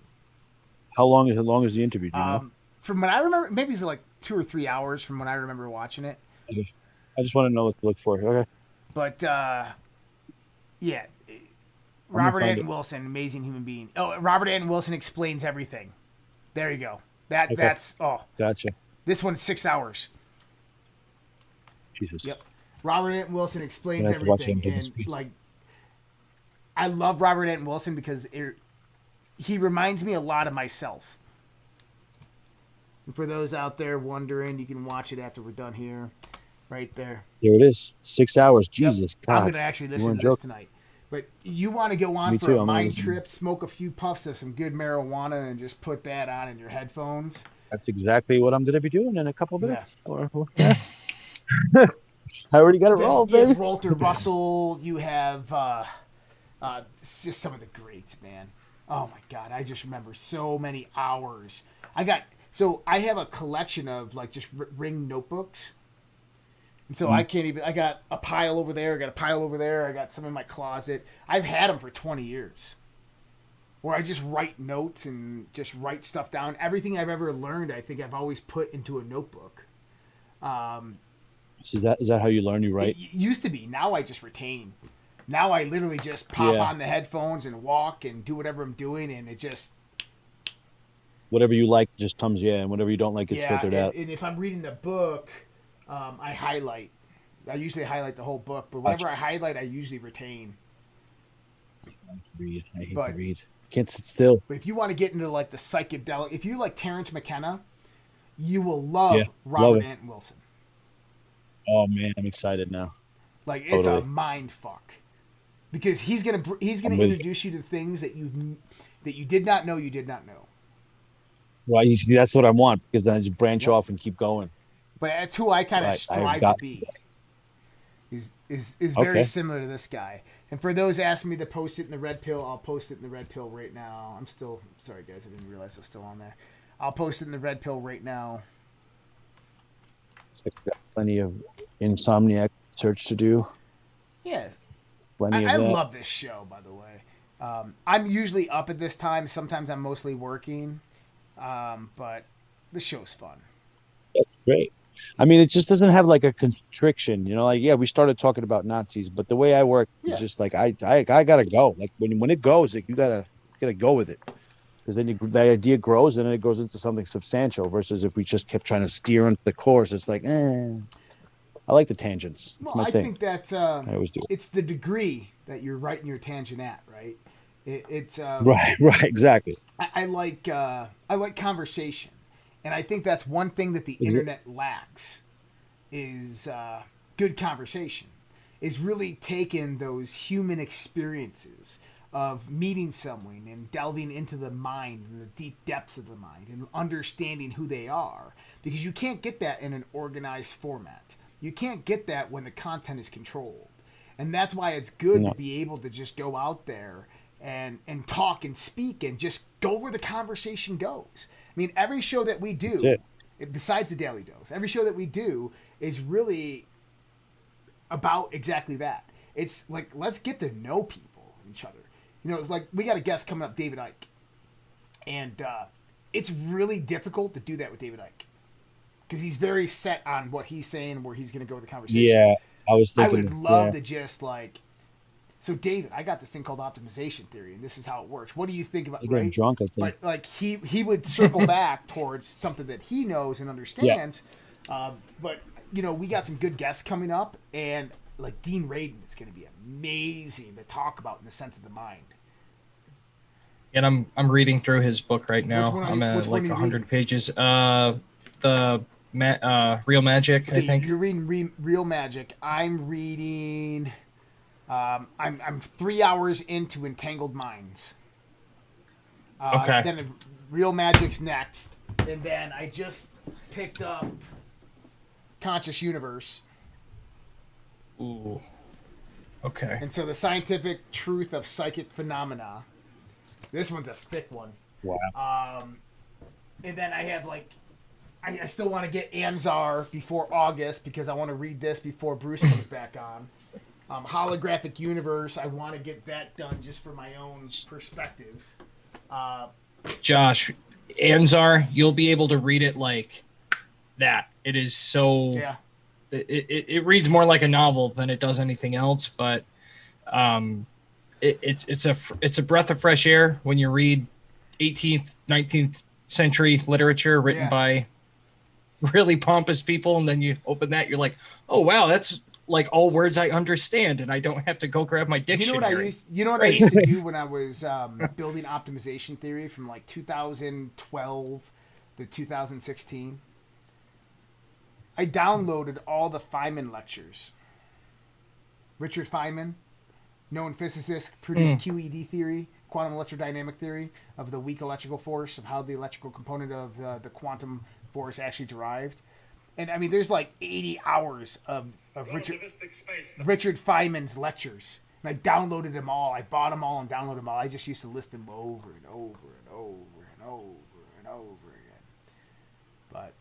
A: How long is the interview? Do you know?
B: From what I remember, maybe it's like 2 or 3 hours from when I remember watching it.
A: I just want to know what to look for. Okay.
B: But yeah,
A: gonna
B: Robert
A: find
B: Anton
A: it.
B: Wilson, amazing human being. Oh, Robert Anton Wilson explains everything. There you go.
A: Okay.
B: That's
A: Gotcha.
B: this one's 6 hours.
A: Jesus.
B: Yep. Robert Anton Wilson explains
A: I have to watch
B: everything,
A: him take a
B: and
A: speech.
B: like, I love Robert Anton Wilson because he reminds me a lot of myself. And for those out there wondering, you can watch it after we're done here, right there.
A: Here it is. 6 hours. Jesus.
B: I'm
A: God.
B: going to actually listen
A: weren't
B: to this
A: joking.
B: tonight. But you want to go on
A: Me
B: for
A: too,
B: a
A: I'm gonna
B: mind
A: listen.
B: trip, smoke a few puffs of some good marijuana, and just put that on in your headphones.
A: That's exactly what I'm going to be doing in a couple minutes. Yeah. I already got it rolled,
B: You have
A: baby.
B: Walter Russell. You have it's just some of the greats, man. Oh my God, I just remember so many hours. I have a collection of like just ring notebooks. And so I can't even. I got a pile over there. I got a pile over there. I got some in my closet. I've had them for 20 years. Where I just write notes and just write stuff down. Everything I've ever learned, I think I've always put into a notebook.
A: So is that how you learn? You write?
B: It used to be. Now I just retain. Now I literally just pop
A: Yeah.
B: on the headphones and walk and do whatever I'm doing, and it just
A: Whatever you like just comes, and whatever you don't like gets
B: yeah.
A: filtered out.
B: And if I'm reading a book, I highlight. I usually highlight the whole book, but whatever I highlight, I usually retain.
A: I hate
B: But-
A: to read. Can't sit still.
B: But if you want to get into like the psychedelic, if you like Terrence McKenna, you will love
A: Yeah,
B: Robert
A: love it.
B: Anton Wilson.
A: Oh man, I'm excited now.
B: Like it's a
A: Totally.
B: mind fuck, because he's gonna
A: I'm with
B: introduce you to things that you did not know you did not know.
A: Well, you see, that's what I want, because then I just branch
B: Yep.
A: off and keep going.
B: But that's who I kind of
A: Right, I've
B: strive
A: got-
B: to be. Is very
A: Okay.
B: similar to this guy. And for those asking me to post it in the Red Pill, I'll post it in the Red Pill right now. I'm still sorry guys, I didn't realize I was still on there. I'll post it in the Red Pill right now.
A: I've got plenty of Insomniac search to do.
B: Yeah,
A: Plenty
B: I
A: of that.
B: love this show, by the way. I'm usually up at this time. Sometimes I'm mostly working, but the show's fun.
A: That's great. I mean, it just doesn't have like a constriction, like, yeah, we started talking about Nazis, but the way I work is
B: Yeah.
A: just like, I gotta go. Like when it goes, like, you gotta go with it, because then the idea grows and then it goes into something substantial, versus if we just kept trying to steer into the course, it's like, I like the tangents. It's
B: Well,
A: my
B: I
A: thing.
B: think that
A: I always do.
B: it's the degree that you're writing your tangent at, right? It's
A: Right, exactly.
B: I like conversation, and I think that's one thing that the internet lacks is good conversation. Is really taking those human experiences of meeting someone and delving into the mind and the deep depths of the mind and understanding who they are, because you can't get that in an organized format. You can't get that when the content is controlled, and that's why it's good
A: No.
B: to be able to just go out there and talk and speak and just go where the conversation goes. I mean, every show that we do,
A: That's it.
B: besides the Daily Dose, every show that we do is really about exactly that. It's like, let's get to know people and each other. It's like we got a guest coming up, David Icke, and it's really difficult to do that with David Icke because he's very set on what he's saying, where he's going to go with the conversation.
A: Yeah, I was
B: I
A: thinking.
B: would love
A: yeah.
B: to just like, so David, I got this thing called optimization theory, and this is how it works. What do you think about?
A: I'm getting
B: Right?
A: drunk, I think.
B: But like he would circle back towards something that he knows and understands. But we got some good guests coming up, and like Dean Radin is going to be amazing to talk about in the sense of the mind.
C: And I'm reading through his book right now.
B: Which one are
C: I'm
B: you-
C: at
B: which one
C: like
B: are you
C: 100 pages. The Real Magic,
B: Okay,
C: I think.
B: you're reading Real Magic. I'm reading. I'm 3 hours into Entangled Minds.
C: Okay.
B: Then Real Magic's next, and then I just picked up Conscious Universe,
C: Ooh. Okay.
B: and so the scientific truth of psychic phenomena. This one's a thick one.
A: Wow.
B: And then I have like, I still want to get Anzar before August because I want to read this before Bruce comes back on. Holographic Universe, I want to get that done just for my own perspective.
C: Josh, Anzar, you'll be able to read it like that. It is so.
B: Yeah.
C: It reads more like a novel than it does anything else, but it's a breath of fresh air when you read 18th, 19th century literature written
B: Yeah.
C: by really pompous people, and then you open that, you're like, oh wow, that's like all words I understand, and I don't have to go grab my
B: You know
C: dictionary.
B: what I used to do when I was building optimization theory from like 2012 to 2016? I downloaded all the Feynman lectures. Richard Feynman, known physicist, produced QED theory, quantum electrodynamic theory of the weak electrical force, of how the electrical component of the quantum force actually derived. And I mean, there's like 80 hours of Richard Feynman's lectures. And I downloaded them all. I bought them all and downloaded them all. I just used to list them over and over and over and over and over again. But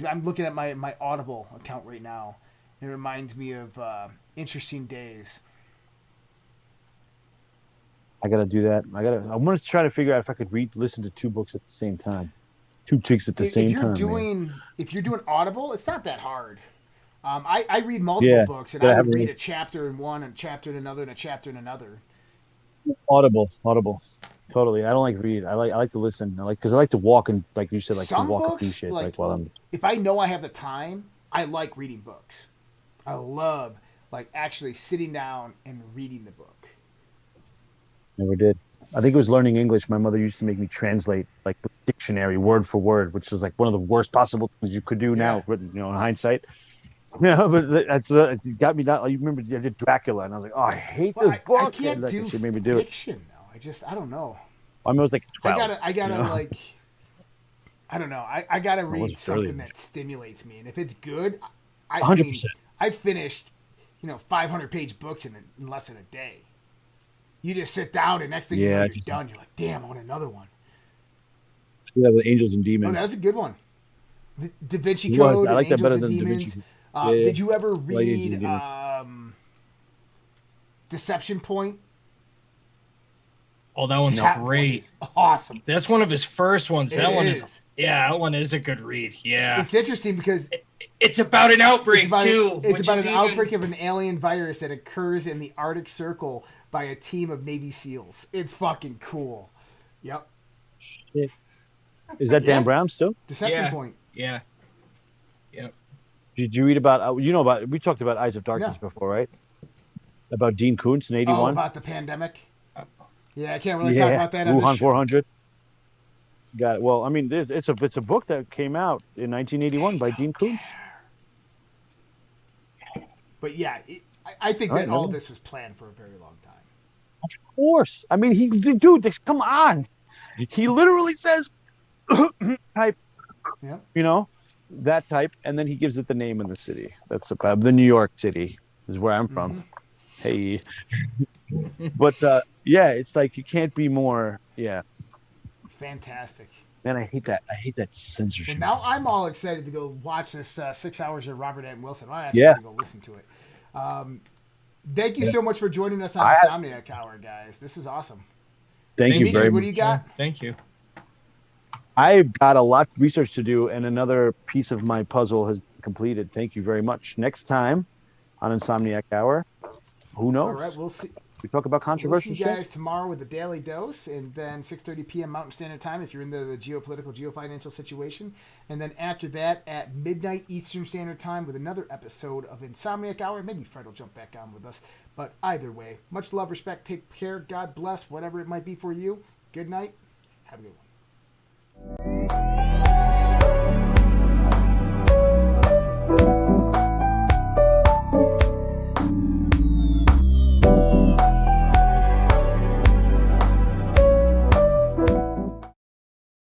B: I'm looking at my Audible account right now. It reminds me of interesting days.
A: I gotta do that. I want to try to figure out if I could listen to two books at the same time, two chicks at the same time.
B: If you're doing Audible, it's not that hard. I read multiple books, and
A: yeah, I
B: I would
A: haven't
B: read
A: read-
B: a chapter in one, and a chapter in another, and a chapter in another.
A: Audible. Totally. I don't like read. I like to listen. Because I like to walk and like you said, like to
B: Some
A: walk and do
B: books,
A: shit
B: like
A: like while I'm.
B: if I know I have the time, I like reading books. I love like actually sitting down and reading the book.
A: Never did. I think it was learning English. My mother used to make me translate like the dictionary word for word, which is like one of the worst possible things you could do now, in hindsight. But that's it got me that. You remember I did Dracula, and I was like, oh, I hate
B: Well,
A: this book.
B: I can't
A: and, like,
B: do
A: she made me do it.
B: fiction though. I don't know.
A: I was like 12.
B: I gotta like, I don't know. I gotta read
A: wasn't
B: something
A: early.
B: that stimulates me, and if it's good, I
A: 100%.
B: I finished, 500-page books in less than a day. You just sit down, and next thing you know, you're done. You're like, damn, I want another one.
A: Yeah, with Angels and Demons.
B: Oh, that's a good one. Da Vinci
A: It was.
B: Code.
A: I like
B: and
A: that better
B: Angels and
A: than Da
B: Demons.
A: Vinci. Yeah.
B: Did you ever
A: like Angels and
B: read Deception Point?
C: Oh, that one's
B: That one
C: great.
B: is awesome.
C: That's one of his first ones. That one
B: is.
C: is. Yeah, that one is a good read. Yeah.
B: It's interesting because
C: It's about an outbreak, too.
B: It's
C: which
B: about
C: is
B: an
C: even-
B: outbreak of an alien virus that occurs in the Arctic Circle by a team of Navy SEALs. It's fucking cool. Yep.
A: Is that
B: Yeah.
A: Dan Brown still?
B: Deception
C: Yeah.
B: Point.
C: Yeah. Yep.
A: Did you read about? We talked about Eyes of Darkness
B: Yeah.
A: before, right? About Dean Koontz in
B: Oh,
A: '81.
B: about the pandemic? Yeah, I can't really talk about that on
A: Wuhan
B: this show.
A: 400. Got it. Well, I mean, it's a book that came out in 1981 by Dean Koontz.
B: But yeah, I think that all this was planned for a very long time.
A: Of course. I mean, dude, come on. He literally says type,
B: Yeah.
A: that type, and then he gives it the name of the city. That's about the New York City is where I'm from. Hey. But yeah, it's like you can't be more. Yeah.
B: Fantastic.
A: Man, I hate that. I hate that censorship.
B: Well, now I'm all excited to go watch this 6 hours of Robert Anton Wilson. I actually
A: Yeah.
B: want to go listen to it. Thank you so much for joining us on Insomniac Hour, guys. This is awesome.
A: Thank you
B: Dimitri,
A: very
B: what
A: much.
B: do you got?
C: Thank you.
A: I've got a lot of research to do, and another piece of my puzzle has been completed. Thank you very much. Next time on Insomniac Hour, who knows?
B: All right, we'll see.
A: We talk about
B: We'll
A: controversial
B: see you
A: shit.
B: guys tomorrow with the Daily Dose, and then 6:30 p.m. Mountain Standard Time if you're in the geopolitical, geofinancial situation. And then after that, at midnight Eastern Standard Time with another episode of Insomniac Hour. Maybe Fred will jump back on with us. But either way, much love, respect, take care, God bless, whatever it might be for you. Good night. Have a good one.